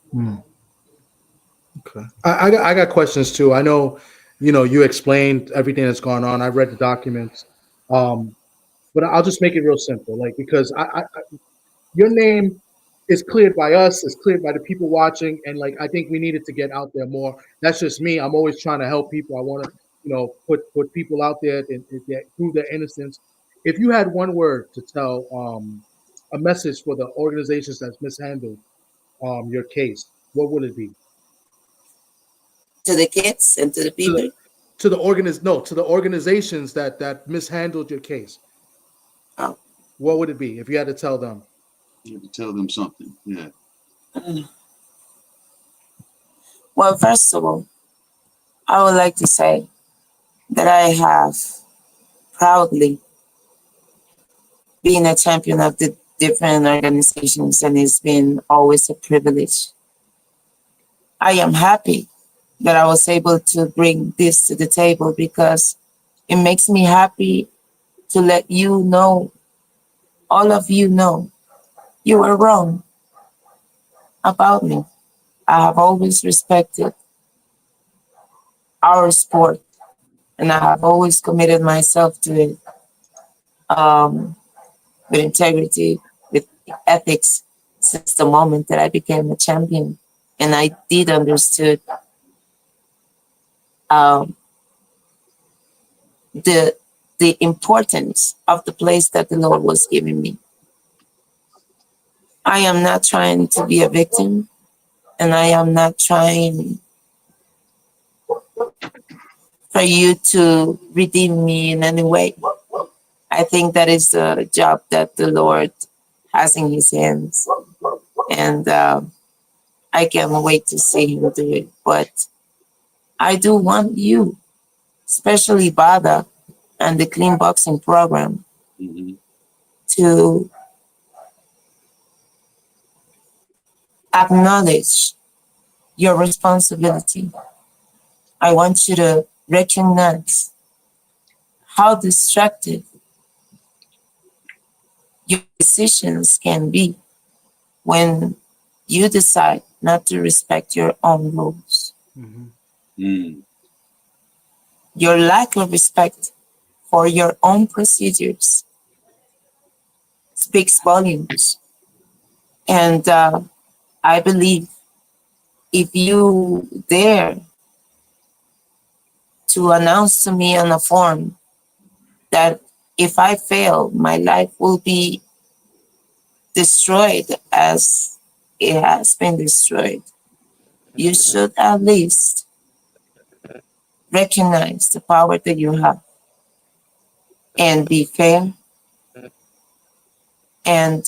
Speaker 10: Okay. I got questions too. I know, you explained everything that's gone on. I read the documents. But I'll just make it real simple, like because your name is cleared by us, it's cleared by the people watching, and like I think we needed to get out there more. That's just me. I'm always trying to help people. I want to, put people out there and prove their innocence. If you had one word to tell a message for the organizations that's mishandled your case, what would it be?
Speaker 1: To the kids and to the
Speaker 10: To the
Speaker 1: people.
Speaker 10: to the to the organizations that mishandled your case.
Speaker 1: Oh.
Speaker 10: What would it be if you had to tell them?
Speaker 8: You have to tell them something. Yeah.
Speaker 1: Well, first of all, I would like to say that I have proudly been a champion of the different organizations, and it's been always a privilege. I am happy that I was able to bring this to the table because it makes me happy to let you know, all of you know, you were wrong about me. I have always respected our sport, and I have always committed myself to it with integrity, with ethics, since the moment that I became a champion. And I did understood um, the the importance of the place that the Lord was giving me. I am not trying to be a victim, and I am not trying for you to redeem me in any way. I think that is a job that the Lord has in His hands, and I can't wait to see Him do it. But I do want you, especially Bada and the clean boxing program, to acknowledge your responsibility. I want you to recognize how destructive your decisions can be when you decide not to respect your own rules. Your lack of respect for your own procedures speaks volumes. And I believe if you dare to announce to me on a form that if I fail, my life will be destroyed as it has been destroyed. You should at least recognize the power that you have and be fair and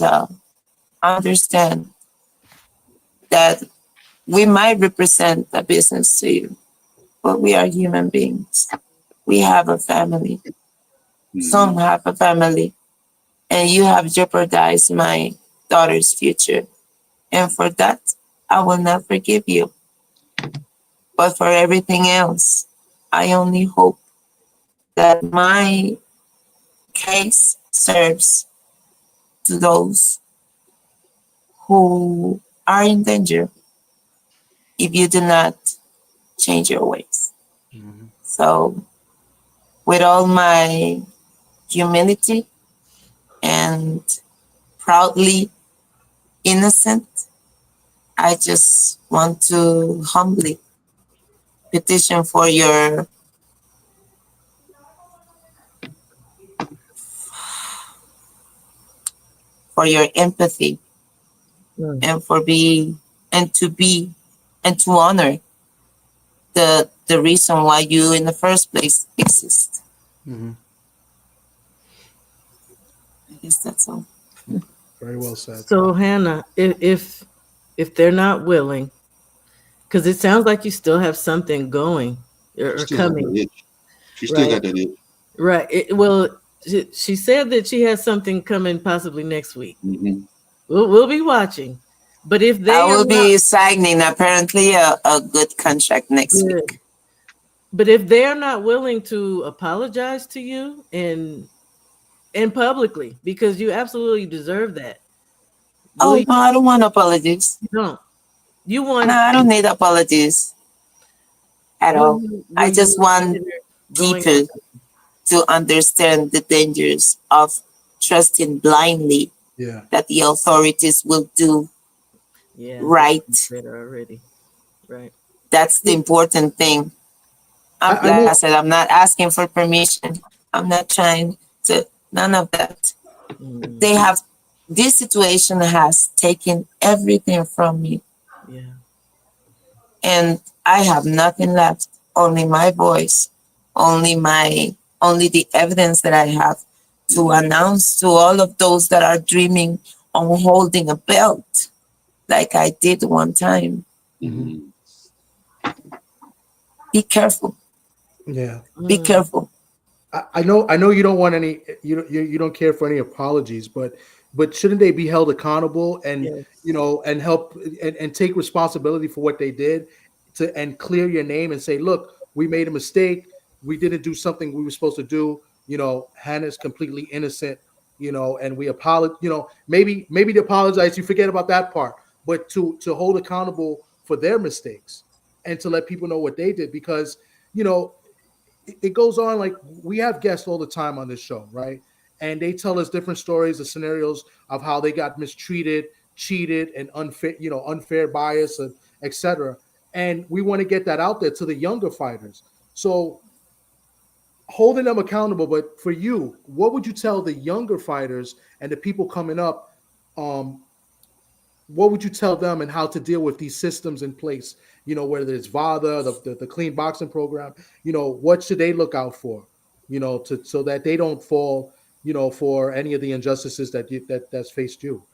Speaker 1: understand that we might represent a business to you, but we are human beings. We have a family. Some have a family, and you have jeopardized my daughter's future. And for that, I will not forgive you. But for everything else, I only hope that my case serves to those who are in danger if you do not change your ways. So, with all my humility and proudly innocent, I just want to humbly petition for your empathy and to honor the reason why you in the first place exist.
Speaker 10: Mhm.
Speaker 1: I guess that's all.
Speaker 10: Very well said.
Speaker 9: So Hannah, if they're not willing, because it sounds like you still have something going or
Speaker 8: Still got
Speaker 9: coming,
Speaker 8: that itch. She still got that itch.
Speaker 9: right? Well, she said that she has something coming possibly next week. We'll be watching. But if they
Speaker 1: I will
Speaker 9: are
Speaker 1: be
Speaker 9: not,
Speaker 1: signing apparently a good contract next
Speaker 9: good.
Speaker 1: week.
Speaker 9: But if they're not willing to apologize to you and publicly, because you absolutely deserve that.
Speaker 1: Oh no, I don't want apologies.
Speaker 9: No, you want.
Speaker 1: No, I don't need apologies at all. I just want people to understand the dangers of trusting blindly that the authorities will do right.
Speaker 9: Better already, right?
Speaker 1: That's the important thing. Like I said, I'm not asking for permission. I'm not trying to, none of that. They have, this situation has taken everything from me.
Speaker 9: Yeah.
Speaker 1: And I have nothing left, only my voice, only the evidence that I have to announce to all of those that are dreaming on holding a belt like I did one time. Be careful.
Speaker 10: Yeah.
Speaker 1: Be careful.
Speaker 10: I know you don't want any, you don't care for any apologies, but shouldn't they be held accountable and and help and take responsibility for what they did and clear your name and say, look, we made a mistake, we didn't do something we were supposed to do, Hannah's completely innocent, and we apologize, maybe to apologize, you forget about that part, but to hold accountable for their mistakes and to let people know what they did, because it goes on. Like, we have guests all the time on this show, right? And they tell us different stories and scenarios of how they got mistreated, cheated, and unfair bias, etc. And we want to get that out there to the younger fighters. So holding them accountable. But for you, what would you tell the younger fighters and the people coming up? What would you tell them and how to deal with these systems in place? Whether it's VADA, the clean boxing program, what should they look out for, so that they don't fall, for any of the injustices that's faced you?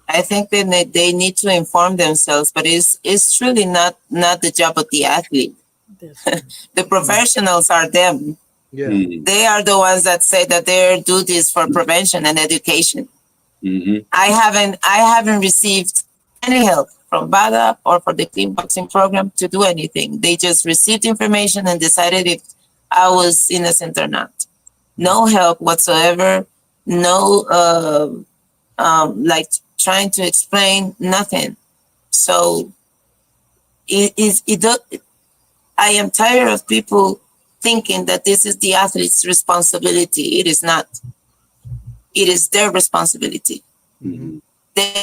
Speaker 1: I think they need to inform themselves, but it's truly not the job of the athlete. The professionals are them.
Speaker 10: Yeah.
Speaker 1: They are the ones that say that they do this for prevention and education. I haven't received any help from VADA or for the clean boxing program to do anything. They just received information and decided if I was innocent or not. No help whatsoever. No, like trying to explain, nothing. So I am tired of people thinking that this is the athlete's responsibility. It is not. It is their responsibility. They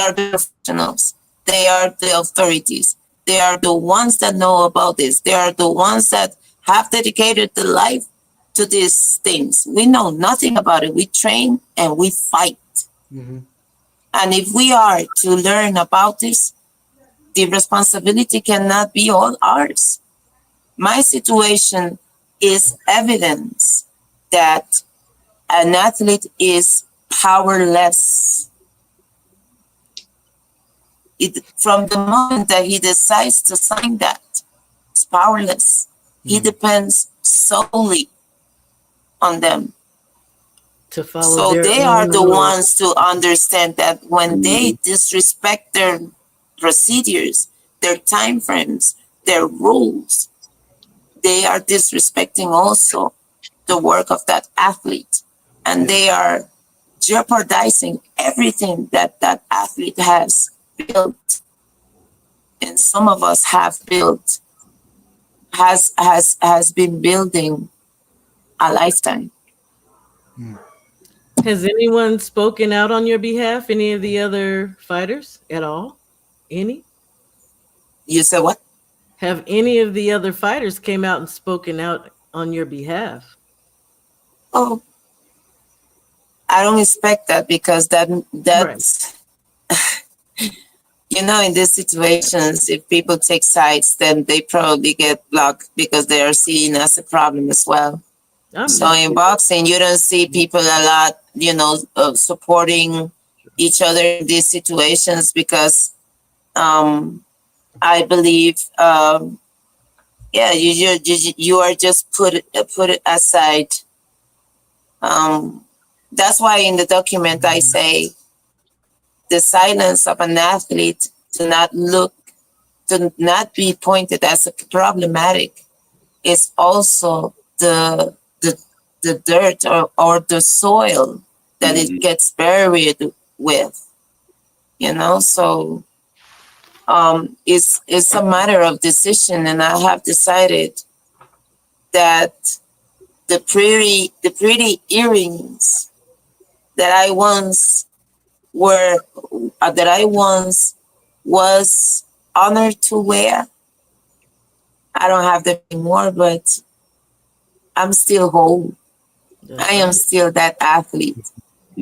Speaker 1: are the professionals. They are the authorities. They are the ones that know about this. They are the ones that have dedicated their life to these things. We know nothing about it. We train and we fight.
Speaker 10: Mm-hmm.
Speaker 1: And if we are to learn about this, the responsibility cannot be all ours. My situation is evidence that an athlete is powerless. From the moment that he decides to sign that, it's powerless. He depends solely on them.
Speaker 9: To follow
Speaker 1: So
Speaker 9: their
Speaker 1: they are
Speaker 9: own
Speaker 1: the
Speaker 9: rules.
Speaker 1: ones to understand that when they disrespect their procedures, their time frames, their rules, they are disrespecting also the work of that athlete. And they are jeopardizing everything that that athlete has built. And some of us have built, has been building a lifetime.
Speaker 9: Has anyone spoken out on your behalf? Any of the other fighters at all? Any?
Speaker 1: You said what?
Speaker 9: Have any of the other fighters came out and spoken out on your behalf?
Speaker 1: Oh, I don't expect that because that's you know, in these situations, if people take sides, then they probably get blocked because they are seen as a problem as well. So in boxing, you don't see people a lot, you know, supporting each other in these situations because I believe, yeah, you are just put it aside. That's why in the document I say the silence of an athlete to not be pointed as a problematic is also the dirt or the soil that it gets buried with, you know. So it's a matter of decision, and I have decided that the pretty earrings that I once was honored to wear, I don't have them anymore, but I'm still whole. I am still that athlete.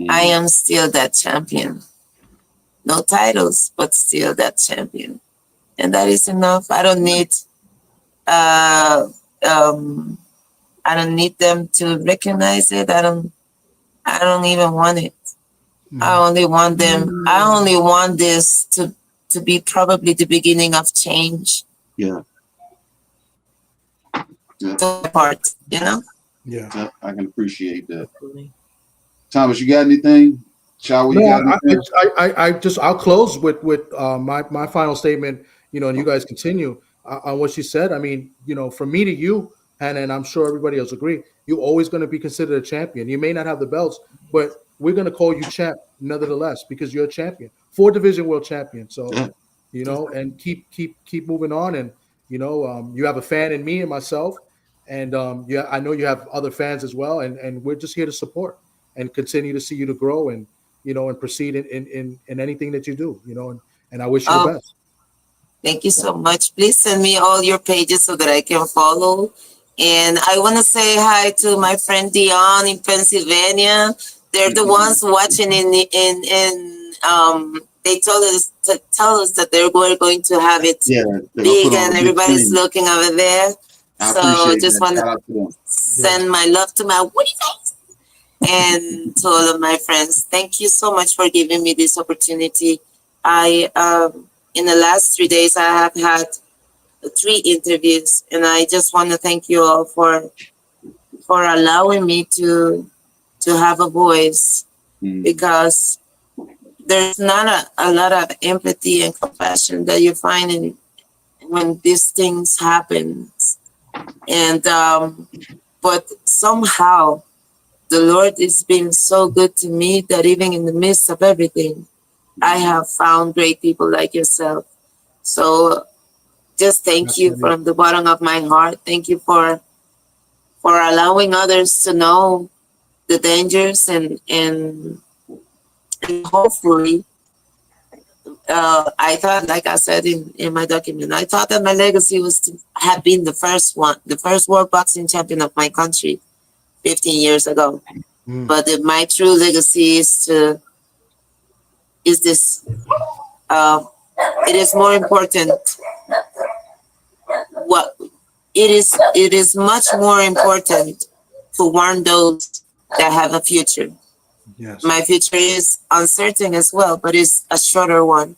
Speaker 1: I am still that champion. No titles, but still that champion. And that is enough. I don't need uh I don't need them to recognize it. I don't even want it. I only want them. I only want this to be probably the beginning of change.
Speaker 8: Yeah.
Speaker 1: Part, you know?
Speaker 10: Yeah.
Speaker 8: I can appreciate that. Thomas, you got anything? Shower, you got anything?
Speaker 10: I'll close with my final statement, you know, and you guys continue on what she said. I mean, you know, from me to you, Hannah, and I'm sure everybody else agree, you're always going to be considered a champion. You may not have the belts, but we're going to call you champ nevertheless because you're a champion, 4-division world champion. So, you know, and keep moving on. And, you know, you have a fan in me and myself. And yeah, I know you have other fans as well. And we're just here to support and continue to see you to grow and, you know, and proceed in anything that you do, you know, and I wish you the best.
Speaker 1: Thank you so much. Please send me all your pages so that I can follow. And I want to say hi to my friend Dion in Pennsylvania. They're the ones watching they told us to tell us that they're going to have it big and everybody's looking over there. So just want to send my love to my Woody face and to all of my friends. Thank you so much for giving me this opportunity. I in the last 3 days I have had 3 interviews, and I just want to thank you all for allowing me to have a voice, because there's not a lot of empathy and compassion that you find in when these things happen. And but somehow the Lord is being so good to me that even in the midst of everything, I have found great people like yourself. So just thank you from the bottom of my heart. Thank you for allowing others to know the dangers and hopefully I thought, like I said in my document, I thought that my legacy was to have been the first world boxing champion of my country 15 years ago. But my true legacy is this. It is more important. What it is much more important to warn those that have a future.
Speaker 10: Yes.
Speaker 1: My future is uncertain as well, but it's a shorter one.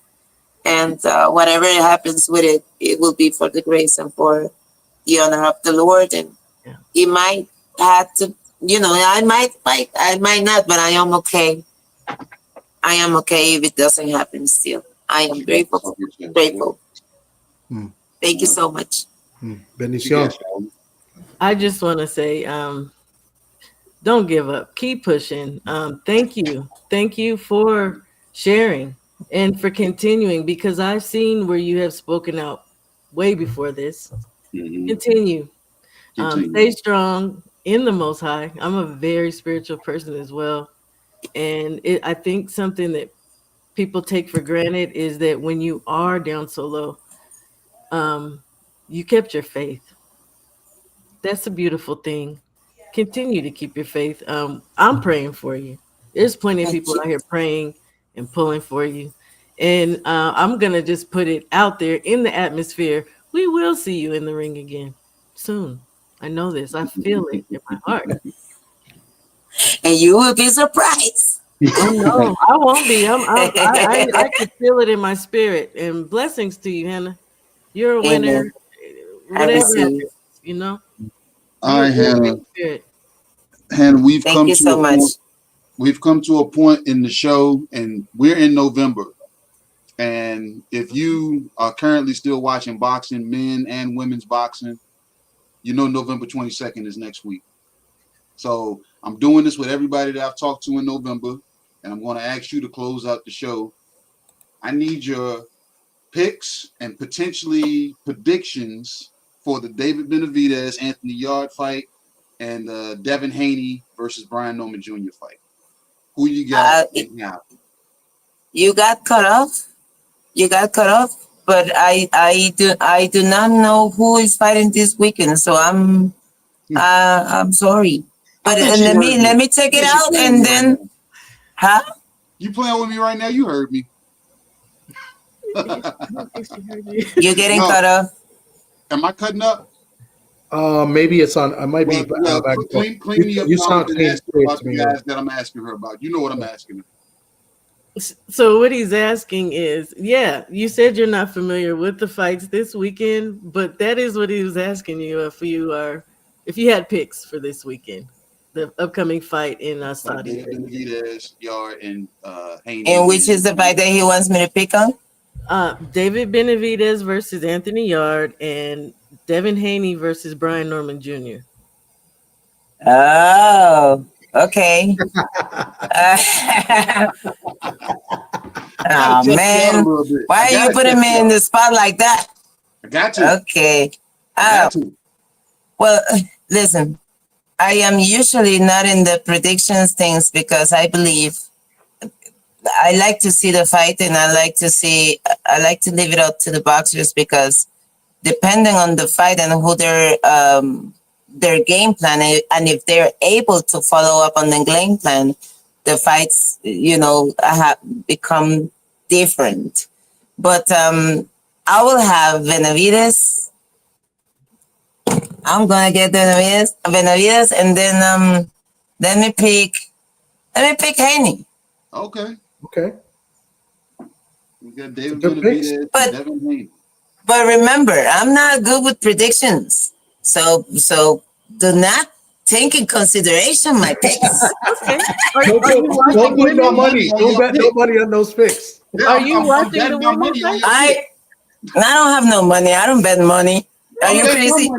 Speaker 1: And whatever happens with it, it will be for the grace and for the honor of the Lord. And He might have to, I might fight, I might not, but I am okay. I am okay if it doesn't happen still. I am grateful. Grateful. Thank you so much.
Speaker 10: Bendición.
Speaker 9: I just want to say, don't give up. Keep pushing. Thank you. Thank you for sharing and for continuing, because I've seen where you have spoken out way before this. Continue. Stay strong in the Most High. I'm a very spiritual person as well. And I think something that people take for granted is that when you are down so low, you kept your faith. That's a beautiful thing. Continue to keep your faith. I'm praying for you. There's plenty of people out here praying and pulling for you. And I'm going to just put it out there in the atmosphere. We will see you in the ring again soon. I know this. I feel it in my heart.
Speaker 1: And you will be surprised.
Speaker 9: Oh, no, I won't be. I can feel it in my spirit. And blessings to you, Hannah. You're a winner. Whatever happens,
Speaker 8: All right, Hannah. Hannah, we've come to a point in the show, and we're in November. And if you are currently still watching boxing, men and women's boxing, November 22nd is next week. So I'm doing this with everybody that I've talked to in November, and I'm going to ask you to close out the show. I need your picks and potentially predictions for the David Benavidez Anthony Yarde fight and the Devin Haney versus Brian Norman Jr. fight. Who you got?
Speaker 1: You got cut off. But I do not know who is fighting this weekend, so I'm sorry. But let me take it out and then,
Speaker 8: You playing with me right now? You heard me.
Speaker 1: You're getting cut off.
Speaker 8: Am I cutting up?
Speaker 10: Maybe it's on. I might be.
Speaker 8: Clean me up.
Speaker 10: You sound clean
Speaker 8: about the guys that I'm asking her about. You know what I'm asking her.
Speaker 9: So what he's asking is, you said you're not familiar with the fights this weekend, but that is what he was asking you if you had picks for this weekend, the upcoming fight in Saudi.
Speaker 8: Benavidez, Yarde, and Haney.
Speaker 1: And which is the fight that he wants me to pick on?
Speaker 9: David Benavidez versus Anthony Yarde and Devin Haney versus Brian Norman Jr.
Speaker 1: Oh, okay. Oh man, why are you putting me in the spot like that?
Speaker 8: I got to.
Speaker 1: Okay. Well, listen, I am usually not in the predictions things because I believe I like to see the fight, and I like to leave it up to the boxers, because depending on the fight and who their game plan, and if they're able to follow up on the game plan, the fights, have become different. But I will have Benavidez. I'm gonna get Benavidez, and then let me pick Haney.
Speaker 8: Okay. We got David Benavidez, Devin Haney.
Speaker 1: But remember, I'm not good with predictions, so do not take in consideration my picks.
Speaker 9: Okay.
Speaker 10: Don't put no money. Don't bet no money on those picks.
Speaker 9: Are you watching the women's fight?
Speaker 1: I don't have no money. I don't bet money. Are you crazy?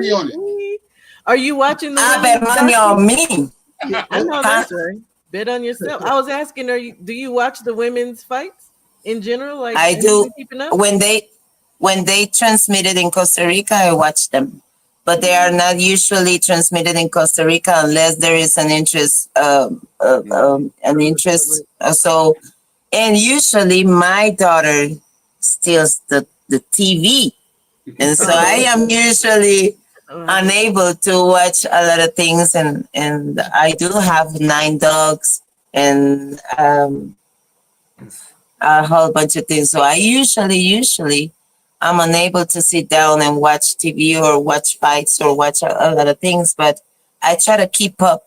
Speaker 9: Are you watching the
Speaker 1: I bet money on me.
Speaker 9: I know that's right. Bet on yourself. I was asking, do you watch the women's fights in general? Like,
Speaker 1: I do. When they transmit it in Costa Rica, I watch them. But they are not usually transmitted in Costa Rica unless there is an interest. So, and usually my daughter steals the TV. And so I am usually unable to watch a lot of things, and I do have 9 dogs and a whole bunch of things. So I usually I'm unable to sit down and watch TV or watch fights or watch a lot of things, but I try to keep up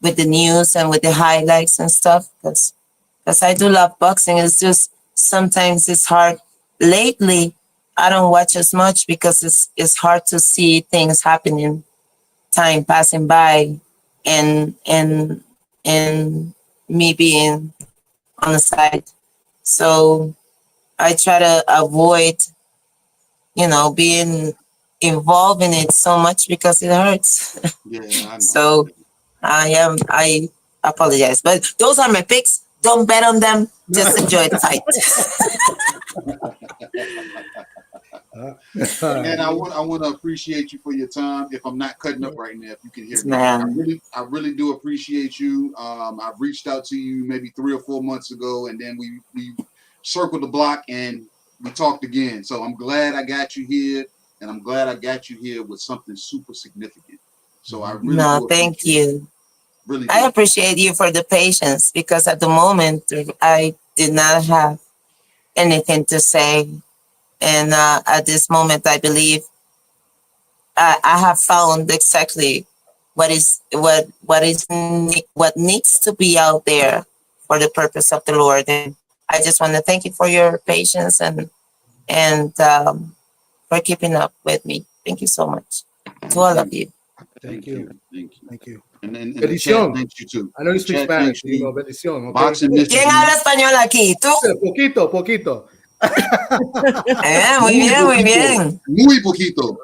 Speaker 1: with the news and with the highlights and stuff, because I do love boxing. It's just sometimes it's hard. Lately, I don't watch as much because it's hard to see things happening, time passing by, and me being on the side. So I try to avoid, being involved in it so much because it hurts.
Speaker 8: Yeah, I know.
Speaker 1: So I apologize, but those are my picks. Don't bet on them. Just enjoy the fight.
Speaker 8: And I want to appreciate you for your time. If I'm not cutting up right now, if you can hear me, I really do appreciate you. I've reached out to you maybe 3 or 4 months ago, and then we circled the block and we talked again. So I'm glad I got you here, and I'm glad I got you here with something super significant. So I really
Speaker 1: thank you.
Speaker 8: Really,
Speaker 1: I appreciate you for the patience, because at the moment I did not have anything to say. And at this moment, I believe I have found exactly what needs to be out there for the purpose of the Lord. And I just want to thank you for your patience and for keeping up with me. Thank you so much to all of you.
Speaker 10: Thank you.
Speaker 8: And
Speaker 10: Bendición.
Speaker 8: Thanks you too.
Speaker 10: I know you speak Spanish. You know, bendición. Okay?
Speaker 1: ¿Quién habla español aquí? ¿Tú?
Speaker 10: Poquito.
Speaker 1: Muy bien.
Speaker 8: Muy poquito.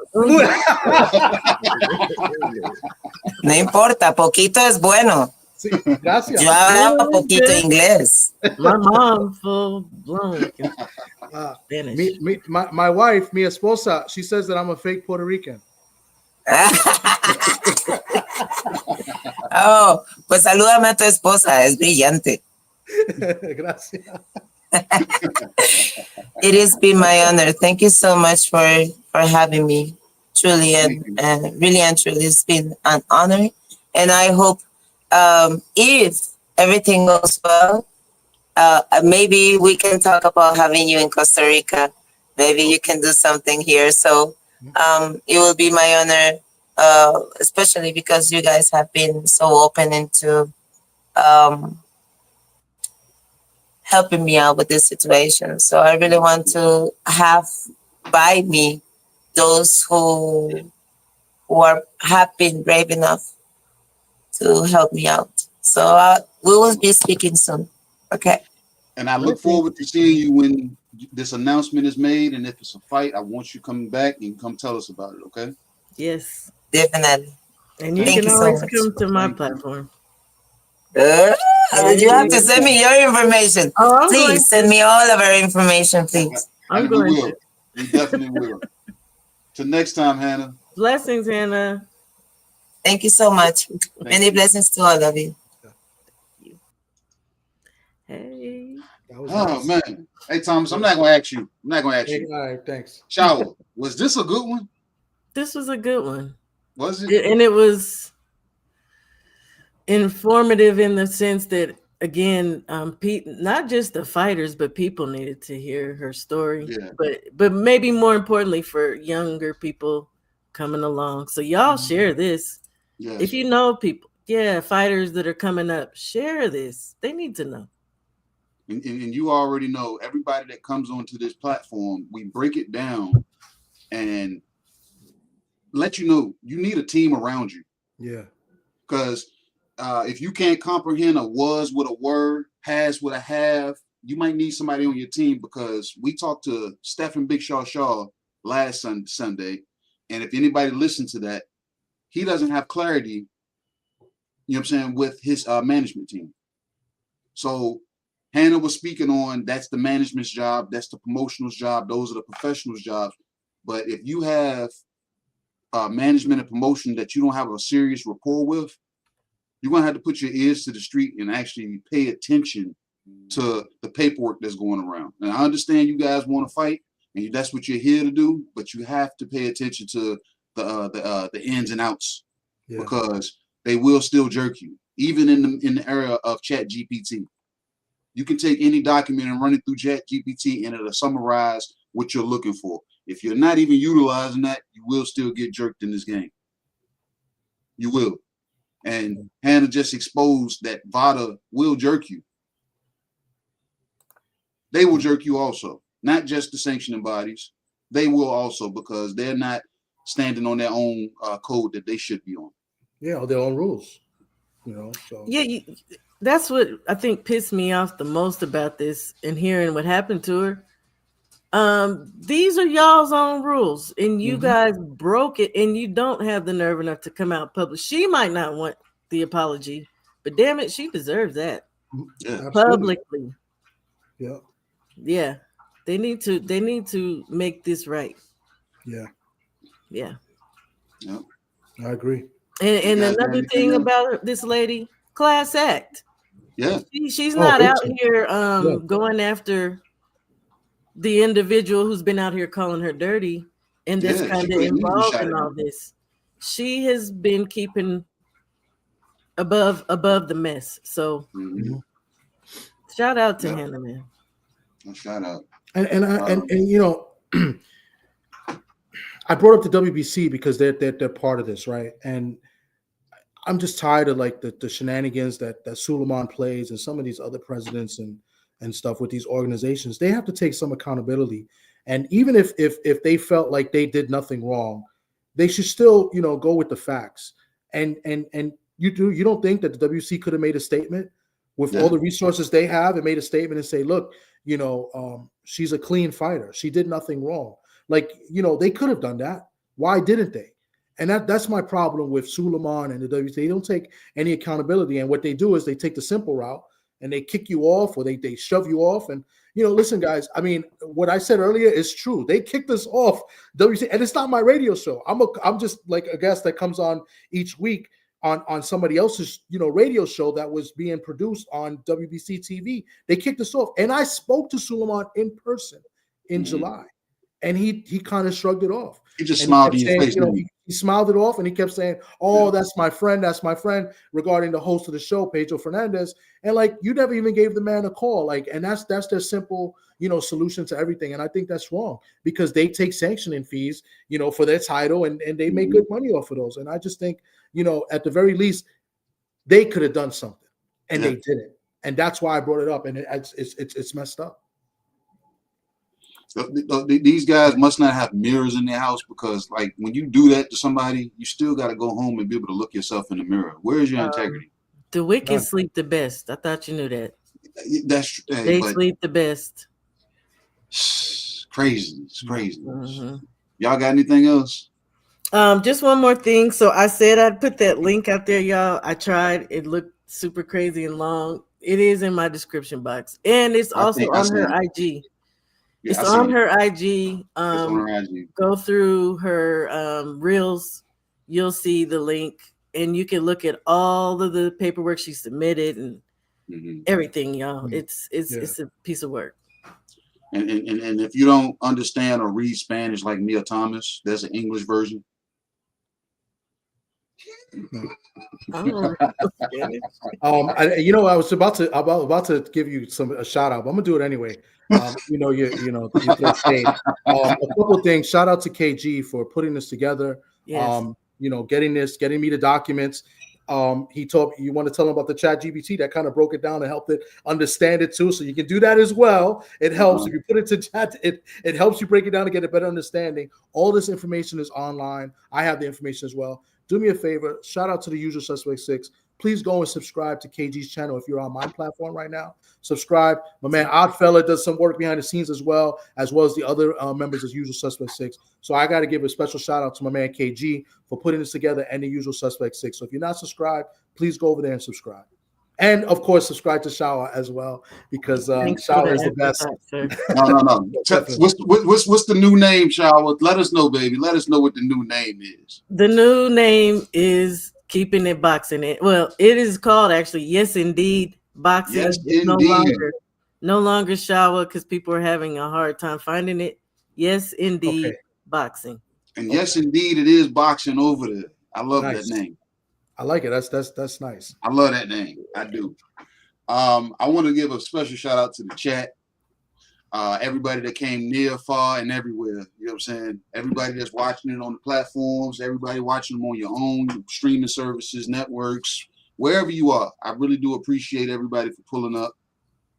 Speaker 1: No importa, poquito es bueno.
Speaker 10: Sí, gracias.
Speaker 1: Yo hablaba poquito inglés.
Speaker 9: My mom full blown Spanish.
Speaker 10: My wife, mi esposa, she says that I'm a fake Puerto Rican.
Speaker 1: Oh, pues salúdame a tu esposa, es brillante.
Speaker 10: Gracias.
Speaker 1: It has been my honor. Thank you so much for having me. Truly and really and truly, it's been an honor. And I hope if everything goes well, maybe we can talk about having you in Costa Rica. Maybe you can do something here. So it will be my honor, especially because you guys have been so open into helping me out with this situation. So I really want to have by me those who have been brave enough to help me out. So we will be speaking soon. Okay.
Speaker 8: And I look forward to seeing you when this announcement is made. And if it's a fight, I want you coming back and come tell us about it. Okay.
Speaker 9: Yes.
Speaker 1: Definitely.
Speaker 9: And you can always come to my platform.
Speaker 1: You have to send me your information. Please send me all of our information, please.
Speaker 8: We will. We definitely will. Till next time, Hannah.
Speaker 9: Blessings, Hannah.
Speaker 1: Thank you so much. Many blessings to all of you.
Speaker 9: Hey.
Speaker 8: Oh man. Hey Thomas, I'm not gonna ask you. All
Speaker 10: right, thanks.
Speaker 8: Shower. Was this a good one?
Speaker 9: This was a good one.
Speaker 8: Was it?
Speaker 9: And it was informative in the sense that, again, not just the fighters, but people needed to hear her story.
Speaker 8: Yeah.
Speaker 9: But maybe more importantly for younger people coming along. So y'all share this.
Speaker 8: Yes.
Speaker 9: If you know people, fighters that are coming up, share this. They need to know.
Speaker 8: And you already know, everybody that comes onto this platform, we break it down and let you know you need a team around you.
Speaker 10: Yeah.
Speaker 8: Because if you can't comprehend a was with a word, has with a have, you might need somebody on your team, because we talked to Stephen Big Shaw last Sunday. And if anybody listened to that, he doesn't have clarity, you know what I'm saying, with his management team. So Hannah was speaking on, that's the management's job, that's the promotional's job, those are the professionals' jobs. But if you have management and promotion that you don't have a serious rapport with, you're going to have to put your ears to the street and actually pay attention to the paperwork that's going around. And I understand you guys want to fight, and that's what you're here to do, but you have to pay attention to the ins and outs, because they will still jerk you, even in the era of Chat GPT. You can take any document and run it through Chat GPT, and it'll summarize what you're looking for. If you're not even utilizing that, you will still get jerked in this game. You will. And Hanna just exposed that VADA will jerk you. They will jerk you also, not just the sanctioning bodies. They will also, because they're not standing on their own code that they should be on.
Speaker 10: Yeah, or their own rules. So
Speaker 9: that's what I think pissed me off the most about this and hearing what happened to her. These are y'all's own rules, and you guys broke it, and you don't have the nerve enough to come out public. She might not want the apology, but damn it, she deserves that publicly. Yeah. They need to make this right. Yeah.
Speaker 10: I agree.
Speaker 9: And another thing about this lady, class act.
Speaker 8: Yeah.
Speaker 9: She's not out here going after the individual who's been out here calling her dirty and that's kind of involved in all this. She has been keeping above the mess. So shout out to Hanna, man.
Speaker 8: Shout out.
Speaker 10: And I brought up the WBC because they're part of this, right? And I'm just tired of like the shenanigans that Suleiman plays and some of these other presidents and stuff with these organizations. They have to take some accountability. And even if they felt like they did nothing wrong, they should still, go with the facts. And you don't think that the WC could have made a statement with all the resources they have and made a statement and say, look, she's a clean fighter. She did nothing wrong. Like, they could have done that. Why didn't they? And that's my problem with Suleiman and the WC. They don't take any accountability. And what they do is they take the simple route and they kick you off, or they shove you off. And, listen, guys, I mean, what I said earlier is true. They kicked us off WC, and it's not my radio show. I'm just like a guest that comes on each week on somebody else's, radio show that was being produced on WBC TV. They kicked us off. And I spoke to Suleiman in person in July, and he kind of shrugged it off.
Speaker 8: He just smiled in your face.
Speaker 10: He smiled it off, and he kept saying, that's my friend, regarding the host of the show, Pedro Fernandez. And like, you never even gave the man a call. Like, and that's their simple, solution to everything. And I think that's wrong, because they take sanctioning fees, for their title, and they make good money off of those. And I just think, at the very least, they could have done something, and they didn't. And that's why I brought it up. And it's messed up.
Speaker 8: These guys must not have mirrors in their house, because like when you do that to somebody, you still got to go home and be able to look yourself in the mirror. Where is your integrity?
Speaker 9: The wicked sleep the best. I thought you knew that. They sleep the best.
Speaker 8: Crazy. It's crazy. Y'all got anything else?
Speaker 9: Just one more thing. So I said I'd put that link out there, y'all. I tried. It looked super crazy and long. It is in my description box, and it's also on her IG. It's on her IG. Go through her reels. You'll see the link, and you can look at all of the paperwork she submitted and everything, y'all. It's a piece of work.
Speaker 8: And if you don't understand or read Spanish like Mia Thomas, there's an English version.
Speaker 10: I was about to give you a shout out, but I'm gonna do it anyway. You get paid. A couple of things. Shout out to KG for putting this together.
Speaker 9: Yes.
Speaker 10: Getting me the documents. He told you want to tell him about the Chat GPT that kind of broke it down and helped it understand it too. So you can do that as well. It helps if you put it to chat. It helps you break it down to get a better understanding. All this information is online. I have the information as well. Do me a favor. Shout out to the Usual Suspect 6. Please go and subscribe to KG's channel if you're on my platform right now. Subscribe. My man Oddfella does some work behind the scenes as well as the other members of Usual Suspect 6. So I got to give a special shout out to my man KG for putting this together, and the Usual Suspect 6. So if you're not subscribed, please go over there and subscribe. And of course, subscribe to Shower as well, because Shower is the best.
Speaker 8: No. What's the new name, Shower? Let us know, baby. Let us know what the new name is.
Speaker 9: The new name is Keeping It Boxing. Well, it is called actually Yes Indeed boxing
Speaker 8: Yes,
Speaker 9: is
Speaker 8: indeed.
Speaker 9: no longer shower because people are having a hard time finding it. Yes, indeed,
Speaker 10: Okay.
Speaker 9: boxing.
Speaker 8: And yes, indeed, it is boxing over there. I love
Speaker 10: Nice.
Speaker 8: that name.
Speaker 10: I like it. That's nice.
Speaker 8: I love that name. I do. I want to give a special shout out to the chat. Everybody that came near, far, and everywhere. You know what I'm saying? Everybody that's watching it on the platforms, everybody watching them on your own streaming services, networks, wherever you are. I really do appreciate everybody for pulling up,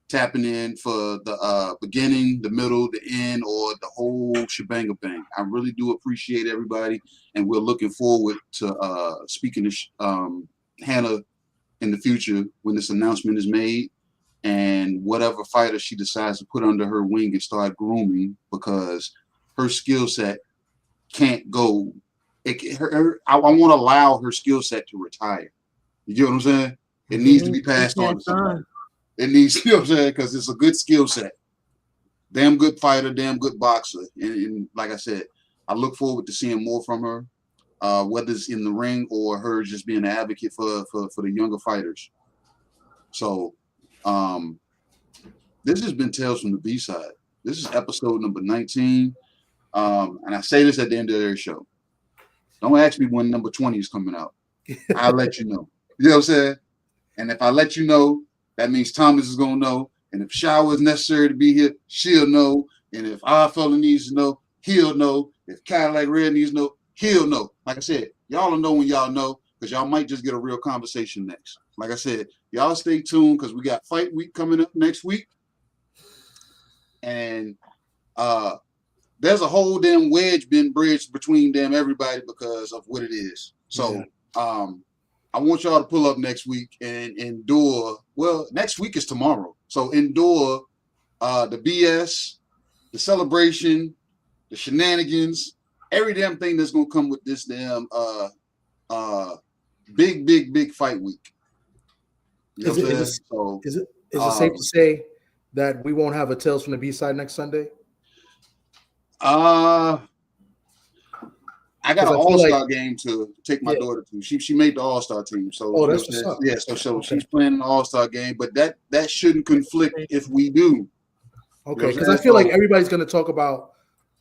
Speaker 8: tapping in for the beginning, the middle, the end, or the whole shebang bang. I really do appreciate everybody, and we're looking forward to speaking to Hanna in the future when this announcement is made, and whatever fighter she decides to put under her wing and start grooming, because her skill set can't go. I want to allow her skill set to retire. You get what I'm saying? It needs to be passed on to somebody. It needs, you know what I'm saying? Because it's a good skill set. Damn good fighter, damn good boxer. And like I said, I look forward to seeing more from her, whether it's in the ring or her just being an advocate for the younger fighters. So this has been Tales from the B-Side. This is episode number 19. And I say this at the end of their show. Don't ask me when number 20 is coming out. I'll let you know. You know what I'm saying? And if I let you know, that means Thomas is going to know. And if Shower is necessary to be here, she'll know. And if our fella needs to know, he'll know. If Cadillac Red needs to know, he'll know. Like I said, y'all will know when y'all know, because y'all might just get a real conversation next. Like I said, y'all stay tuned, because we got fight week coming up next week. And there's a whole damn wedge been bridged between them everybody because of what it is. So I want y'all to pull up next week and endure. Well, next week is tomorrow. So endure the BS, the celebration, the shenanigans, every damn thing that's gonna come with this damn big fight week. You know
Speaker 10: Is it safe to say that we won't have a Tales from the B-Side next Sunday?
Speaker 8: I got an all-star game to take my daughter to. She made the all-star team. So
Speaker 10: that's what's up.
Speaker 8: Yeah, so she's playing an all-star game, but that shouldn't conflict if we do.
Speaker 10: Okay, because I feel like everybody's going to talk about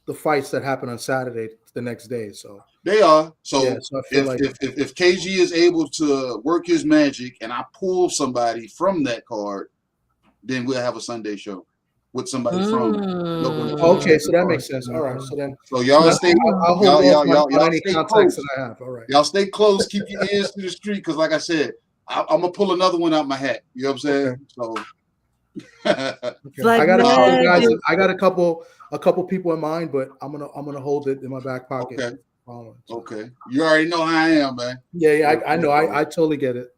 Speaker 10: the fights that happen on Saturday the next day. So
Speaker 8: they are. So,
Speaker 10: so I feel
Speaker 8: if KG is able to work his magic and I pull somebody from that card, then we'll have a Sunday show with somebody from.
Speaker 10: Okay, so that makes sense. All right, so
Speaker 8: y'all stay.
Speaker 10: Y'all any contacts that I have. All right,
Speaker 8: y'all stay close. Keep your ears to the street, because like I said, I'm gonna pull another one out my hat. You know what I'm saying? So
Speaker 10: I got a couple people in mind, but I'm gonna hold it in my back pocket.
Speaker 8: Okay. Okay. You already know how I am, man.
Speaker 10: Yeah. I know. I totally get it.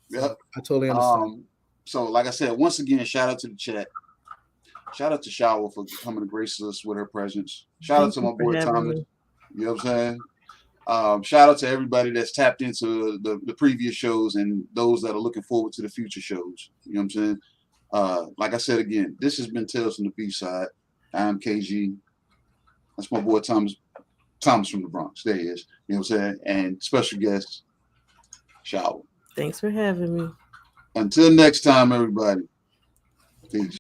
Speaker 8: Yep.
Speaker 10: I totally understand.
Speaker 8: So like I said, once again, shout out to the chat. Shout out to Shower for coming to grace us with her presence. Shout out to my boy Thomas. You know what I'm saying? Shout out to everybody that's tapped into the previous shows and those that are looking forward to the future shows. You know what I'm saying? Like I said again, this has been Tales from the B-Side. I'm KG. That's my boy Thomas from the Bronx. There he is. You know what I'm saying? And special guest, Shower.
Speaker 9: Thanks for having me.
Speaker 8: Until next time, everybody. Peace.